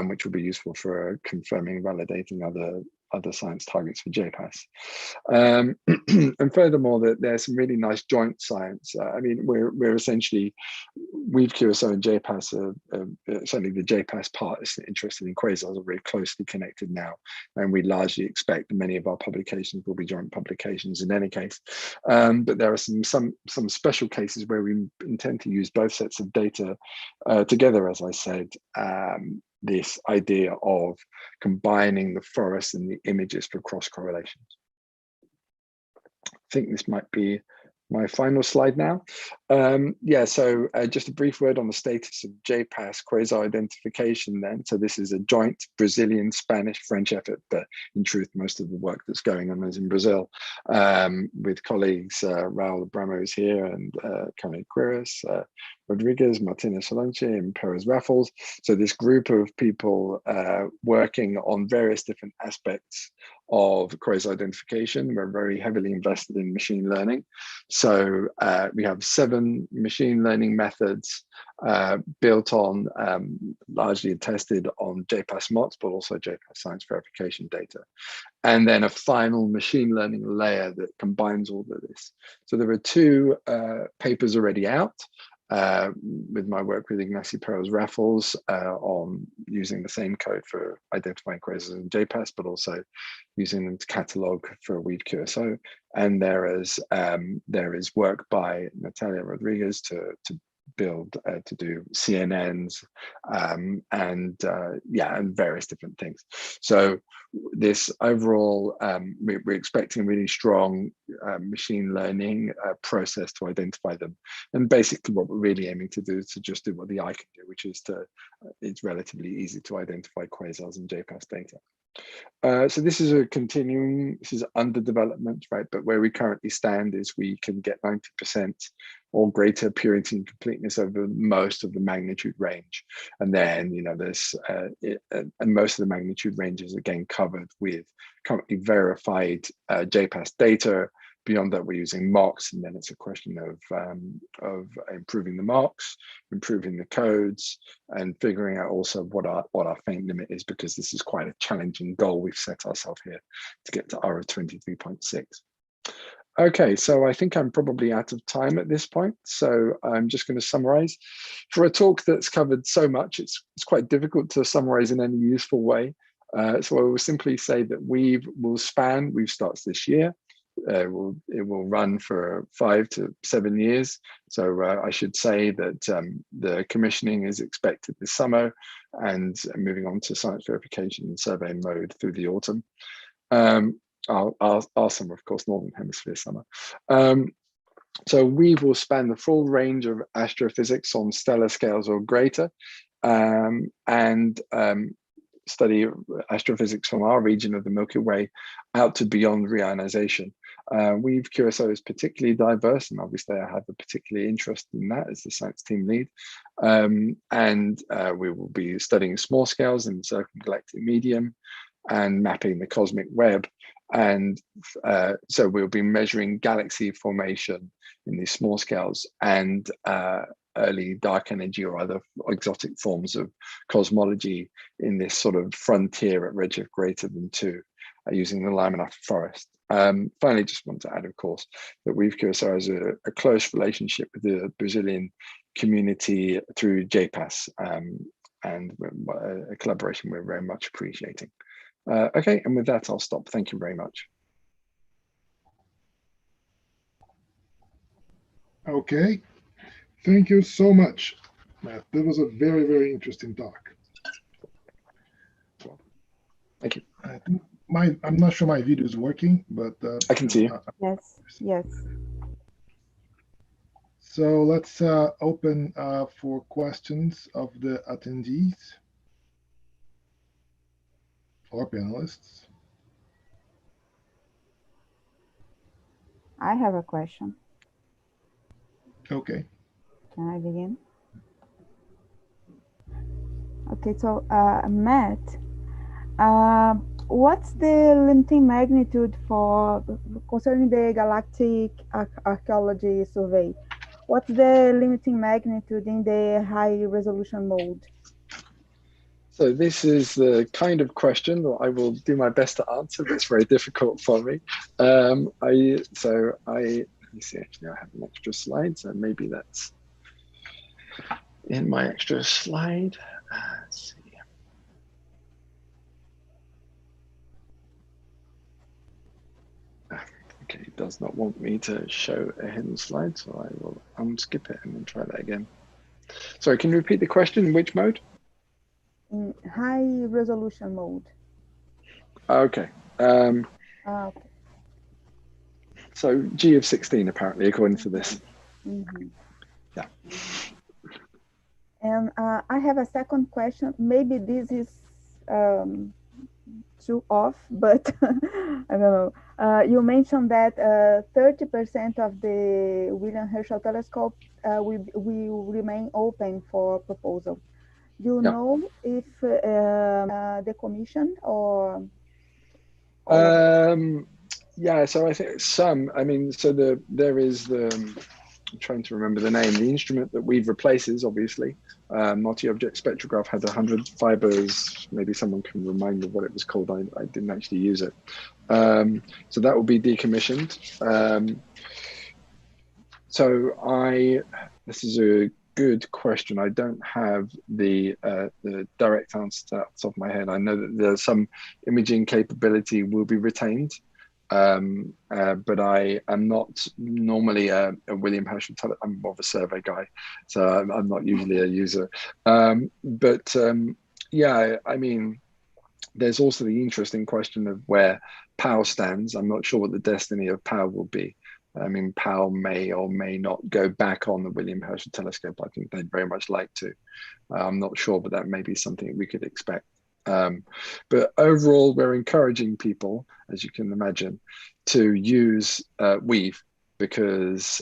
which will be useful for confirming, validating other science targets for JPAS. And furthermore, that there's some really nice joint science. I mean, we're essentially, Weave Curaçao and JPAS certainly the JPAS part is interested in quasars, are very closely connected now, and we largely expect many of our publications will be joint publications in any case. But there are some special cases where we intend to use both sets of data together, as I said. This idea of combining the forest and the images for cross correlations. I think this might be my final slide now. So just a brief word on the status of JPAS quasar identification then. So this is a joint Brazilian, Spanish, French effort, but in truth, most of the work that's going on is in Brazil, with colleagues, Raul Abramo is here, and Karen Quiris, Rodriguez, Martinez Solange, and Perez Raffles. So this group of people working on various different aspects of quasi identification. We're very heavily invested in machine learning. So we have 7 machine learning methods built on, largely tested on JPass MOTS, but also JPass science verification data. And then a final machine learning layer that combines all of this. So there are 2 papers already out with my work with Ignacy Perez Raffles on using the same code for identifying quasars in JPass, but also using them to catalog for Weave QSO. And there is work by Natalia Rodriguez to build to do CNNs and various different things. So this overall, we're expecting really strong machine learning process to identify them. And basically what we're really aiming to do is to just do what the eye can do, which is it's relatively easy to identify quasars in JPass data. So this is this is under development, right? But where we currently stand is we can get 90% or greater purity and completeness over most of the magnitude range. And then, there's, and most of the magnitude range is again covered with currently verified JPass data. Beyond that, we're using mocks, and then it's a question of improving the mocks, improving the codes, and figuring out also what our faint limit is, because this is quite a challenging goal we've set ourselves here to get to R of 23.6. Okay, so I think I'm probably out of time at this point, so I'm just going to summarize. For a talk that's covered so much, it's quite difficult to summarize in any useful way. So I will simply say that Weave starts this year. It will run for 5 to 7 years. So I should say that the commissioning is expected this summer, and moving on to science verification and survey mode through the autumn. Our summer, of course, Northern Hemisphere summer. So Weave will span the full range of astrophysics on stellar scales or greater, and study astrophysics from our region of the Milky Way out to beyond reionization. Weave QSO is particularly diverse, and obviously I have a particular interest in that as the science team lead. And we will be studying small scales in the circumgalactic medium and mapping the cosmic web. And so we'll be measuring galaxy formation in these small scales and early dark energy or other exotic forms of cosmology in this sort of frontier at redshift greater than 2 using the Limonite forest. Finally, just want to add, of course, that Weave QSO has a close relationship with the Brazilian community through JPass, and a collaboration we're very much appreciating. Okay, and with that, I'll stop. Thank you very much. Okay, thank you so much, Matt. That was a very, very interesting talk. Thank you. I'm not sure my video is working, but I can see you. Yes. So let's open for questions of the attendees or panelists. I have a question. Okay. Can I begin? Okay, so Matt, what's the limiting magnitude for concerning the galactic archaeology survey? What's the limiting magnitude in the high resolution mode? So this is the kind of question that I will do my best to answer, but it's very difficult for me. Let me see, actually I have an extra slide, so maybe that's in my extra slide. Let's see. Okay, it does not want me to show a hidden slide, so I will unskip it and then try that again. Sorry, can you repeat the question? In which mode? In high resolution mode. Okay. Okay. So G of 16, apparently, according to this. Mm-hmm. Yeah. And I have a second question. Maybe this is too off, but I don't know. You mentioned that 30% of the William Herschel telescope will remain open for proposal. Do you know if the commission or yeah, so I think some, I mean, so there is the, I'm trying to remember the name, the instrument that we've replaces, obviously. Multi-object spectrograph had 100 fibers. Maybe someone can remind me what it was called. I didn't actually use it. So that will be decommissioned. This is a good question. I don't have the direct answer to that off the top of my head. I know that there's some imaging capability will be retained, but I am not normally a William Herschel I'm more of a survey guy, so I'm not usually a user. Yeah, I mean, there's also the interesting question of where POW stands. I'm not sure what the destiny of POW will be. I mean, POW may or may not go back on the William Herschel telescope. I think they'd very much like to. I'm not sure, but that may be something we could expect. But overall, we're encouraging people, as you can imagine, to use Weave, because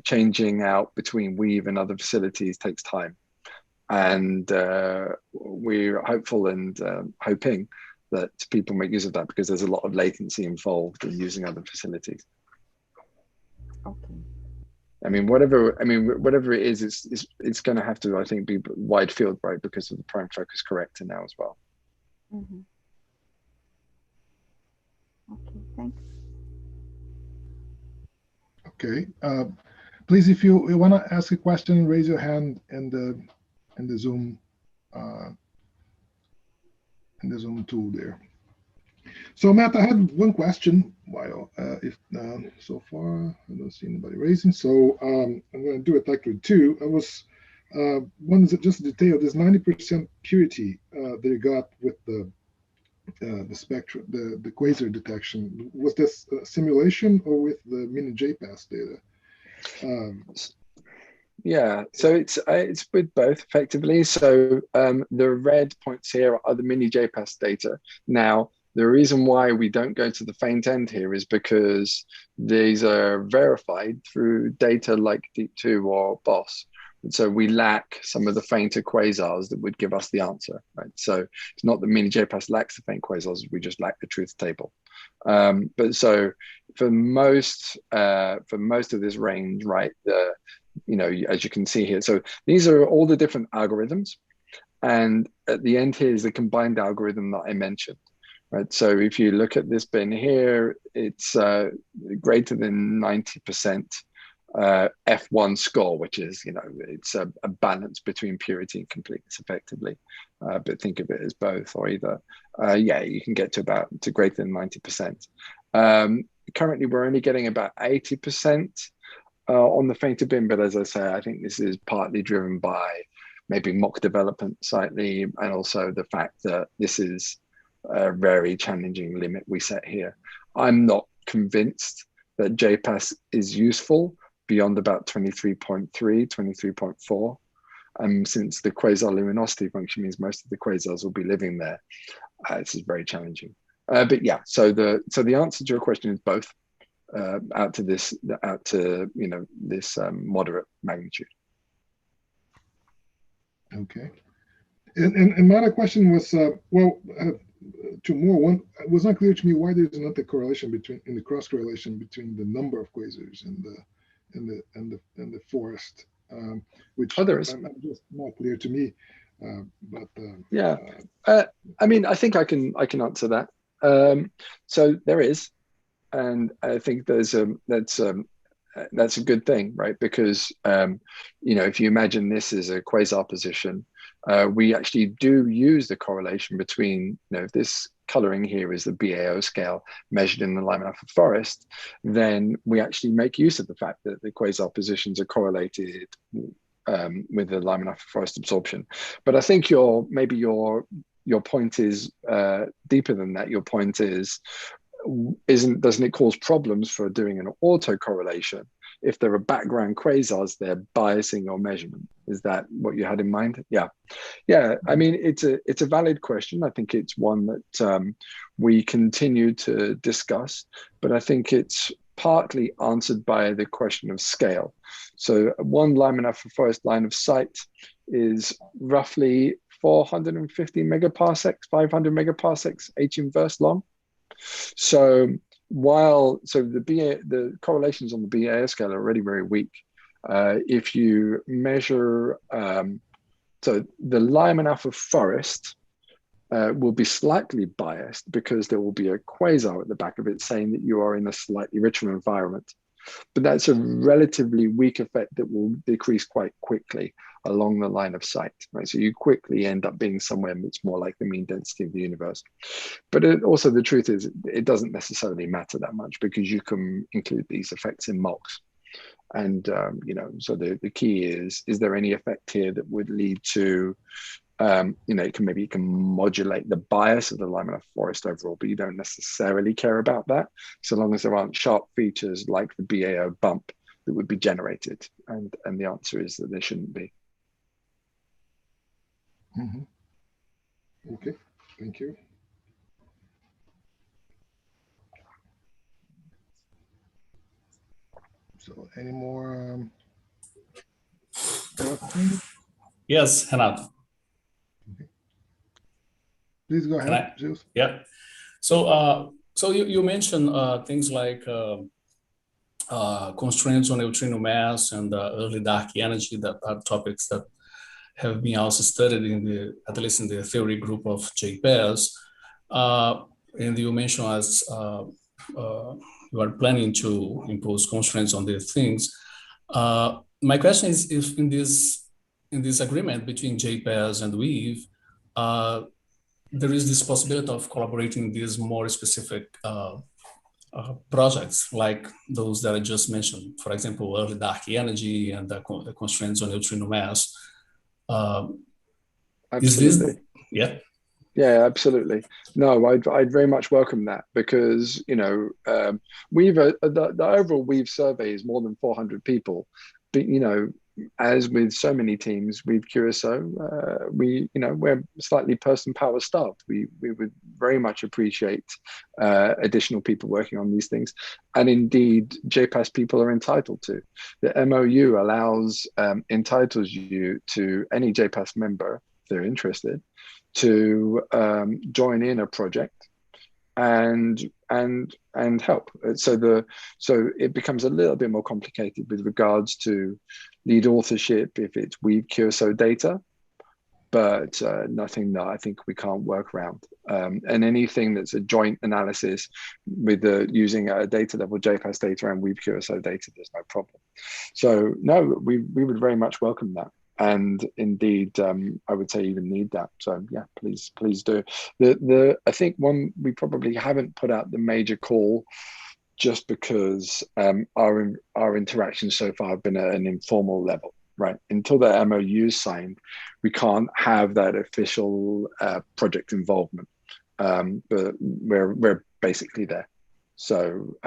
changing out between Weave and other facilities takes time. And we're hopeful and hoping that people make use of that, because there's a lot of latency involved in using other facilities. Okay. I mean, whatever it is, it's going to have to, I think, be wide field, right? Because of the prime focus corrector now as well. Mm-hmm. Okay, thanks. Okay, please, if you want to ask a question, raise your hand in the Zoom tool there. So Matt, I had one question. While so far I don't see anybody raising, so I'm going to do it like with two. I was one is just a detail. There's 90% purity that you got with the spectrum, the quasar detection. Was this a simulation or with the mini JPass data? Yeah, so it's with both effectively. So the red points here are the mini JPass data. Now, the reason why we don't go to the faint end here is because these are verified through data like Deep2 or BOSS. And so we lack some of the fainter quasars that would give us the answer, right? So it's not that mini JPass lacks the faint quasars, we just lack the truth table. But so for most of this range, right, as you can see here, so these are all the different algorithms. And at the end here is the combined algorithm that I mentioned. Right, so if you look at this bin here, it's greater than 90% F1 score, which is, it's a balance between purity and completeness effectively. But think of it as both, or either, yeah, you can get to greater than 90%. Currently, we're only getting about 80% on the fainter bin, but as I say, I think this is partly driven by maybe mock development slightly, and also the fact that this is a very challenging limit we set here. I'm not convinced that JPass is useful beyond about 23.3, 23.4. Since the quasar luminosity function means most of the quasars will be living there, this is very challenging. But yeah, so the answer to your question is both out to this moderate magnitude. Okay. And my other question was, two more. One, it was not clear to me why there's not the correlation in the cross correlation between the number of quasars and the forest, which there is. just not clear to me. Yeah, I mean, I think I can answer that. So there is, and I think that's a good thing, right? Because if you imagine this as a quasar position, we actually do use the correlation between, if this coloring here is the BAO scale measured in the Lyman alpha forest, then we actually make use of the fact that the quasar positions are correlated with the Lyman alpha forest absorption. But I think your point is deeper than that. Your point is, doesn't it cause problems for doing an auto correlation if there are background quasars, they're biasing your measurement. Is that what you had in mind? Yeah. I mean, it's a valid question. I think it's one that we continue to discuss, but I think it's partly answered by the question of scale. So one Lyman alpha forest line of sight is roughly 450 megaparsecs, 500 megaparsecs H inverse long. So the correlations on the BA scale are already very weak. If you measure, so the Lyman alpha forest will be slightly biased because there will be a quasar at the back of it saying that you are in a slightly richer environment. But that's a relatively weak effect that will decrease quite quickly along the line of sight, right? So you quickly end up being somewhere that's more like the mean density of the universe. But also the truth is it doesn't necessarily matter that much because you can include these effects in mocks. And, so the key is there any effect here that would lead to, you can modulate the bias of the Lyman forest overall, but you don't necessarily care about that so long as there aren't sharp features like the BAO bump that would be generated. And the answer is that there shouldn't be. Okay, thank you. So any more questions? Yes, Renato. Okay. Please go ahead, Jules. Yeah. So you mentioned things like constraints on neutrino mass and early dark energy, that are topics that have been also studied at least in the theory group of JPES. And you mentioned as you are planning to impose constraints on these things. My question is if in this agreement between JPES and Weave, there is this possibility of collaborating these more specific projects like those that I just mentioned, for example, early dark energy and the constraints on neutrino mass. Absolutely. Yeah, absolutely. No, I'd very much welcome that because Weave the overall Weave survey is more than 400 people, but as with so many teams, Weave QSO, we're slightly person power starved. We would very much appreciate additional people working on these things, and indeed JPAS people are entitled to. The MOU entitles you to any JPAS member, if they're interested, to join in a project and help. So it becomes a little bit more complicated with regards to lead authorship if it's Weave QSO data, but nothing that I think we can't work around. And anything that's a joint analysis with using a data level JPAS data and Weave QSO data, there's no problem. So no, we would very much welcome that. And indeed, I would say even need that. So yeah, please do. I think one we probably haven't put out the major call just because our interactions so far have been at an informal level, right? Until the MOU is signed, we can't have that official project involvement, but we're basically there. So,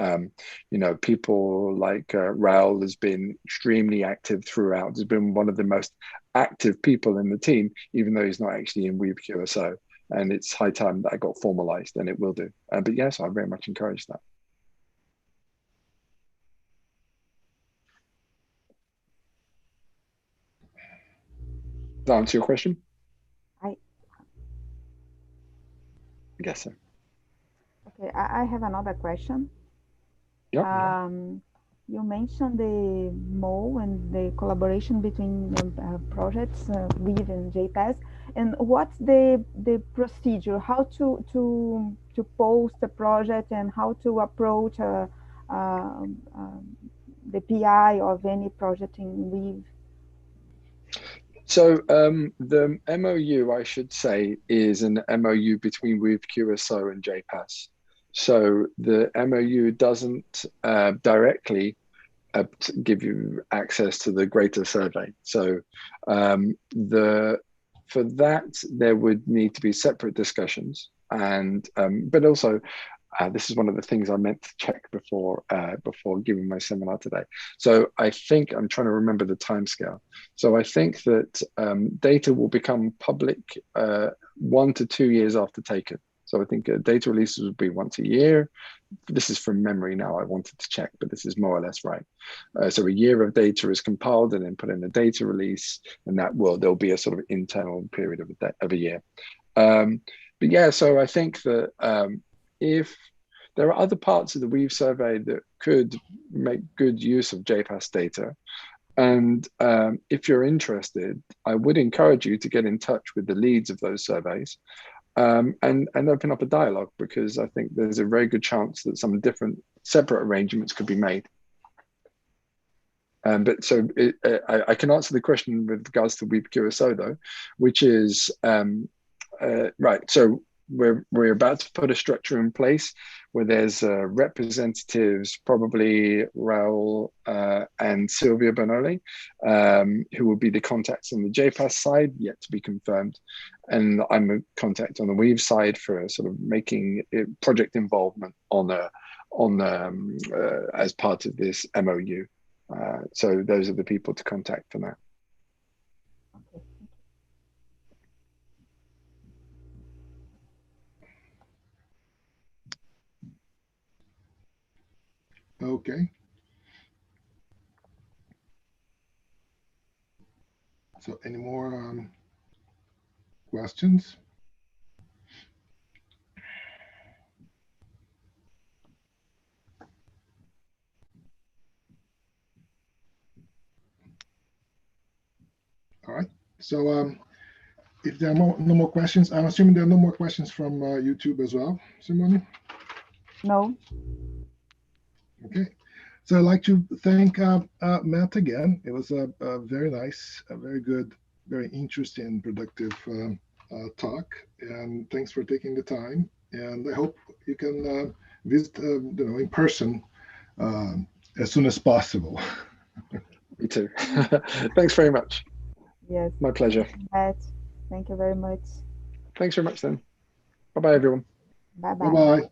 people like Raul has been extremely active throughout. He's been one of the most active people in the team, even though he's not actually in Weave QSO. And it's high time that I got formalized, and it will do. But yes, I very much encourage that. Does that answer your question? Yes, sir. Okay, I have another question. Yeah. You mentioned the MO and the collaboration between projects, Weave and JPAS, and what's the procedure? How to post a project and how to approach the PI of any project in Weave? So the MOU, I should say, is an MOU between Weave QSO and JPAS. So the MOU doesn't directly give you access to the greater survey. So for that, there would need to be separate discussions. And but also, This is one of the things I meant to check before giving my seminar today. So I think I'm trying to remember the timescale. So I think that data will become public 1 to 2 years after taken. So I think data releases will be once a year. This is from memory now. I wanted to check, but this is more or less right. So a year of data is compiled and then put in a data release, and there'll be a sort of internal period of a year. But yeah, so I think that if there are other parts of the Weave survey that could make good use of JPAS data, and if you're interested, I would encourage you to get in touch with the leads of those surveys. And open up a dialogue, because I think there's a very good chance that some different separate arrangements could be made. But so I can answer the question with regards to Weave QSO though, which is right. So we're about to put a structure in place where there's representatives, probably Raul and Silvia Bonoli, who will be the contacts on the JPAS side, yet to be confirmed. And I'm a contact on the Weave side for sort of making project involvement as part of this MOU. So those are the people to contact for now. Okay. So any more questions? All right. So if there are no more questions, I'm assuming there are no more questions from YouTube as well, Simone? No. Okay. So I'd like to thank Matt again. It was a very nice, a very good, very interesting and productive talk. And thanks for taking the time. And I hope you can visit in person as soon as possible. Me too. Thanks very much. Yes. My pleasure. Thank you very much. Thanks very much then. Bye-bye, everyone. Bye-bye. Bye-bye.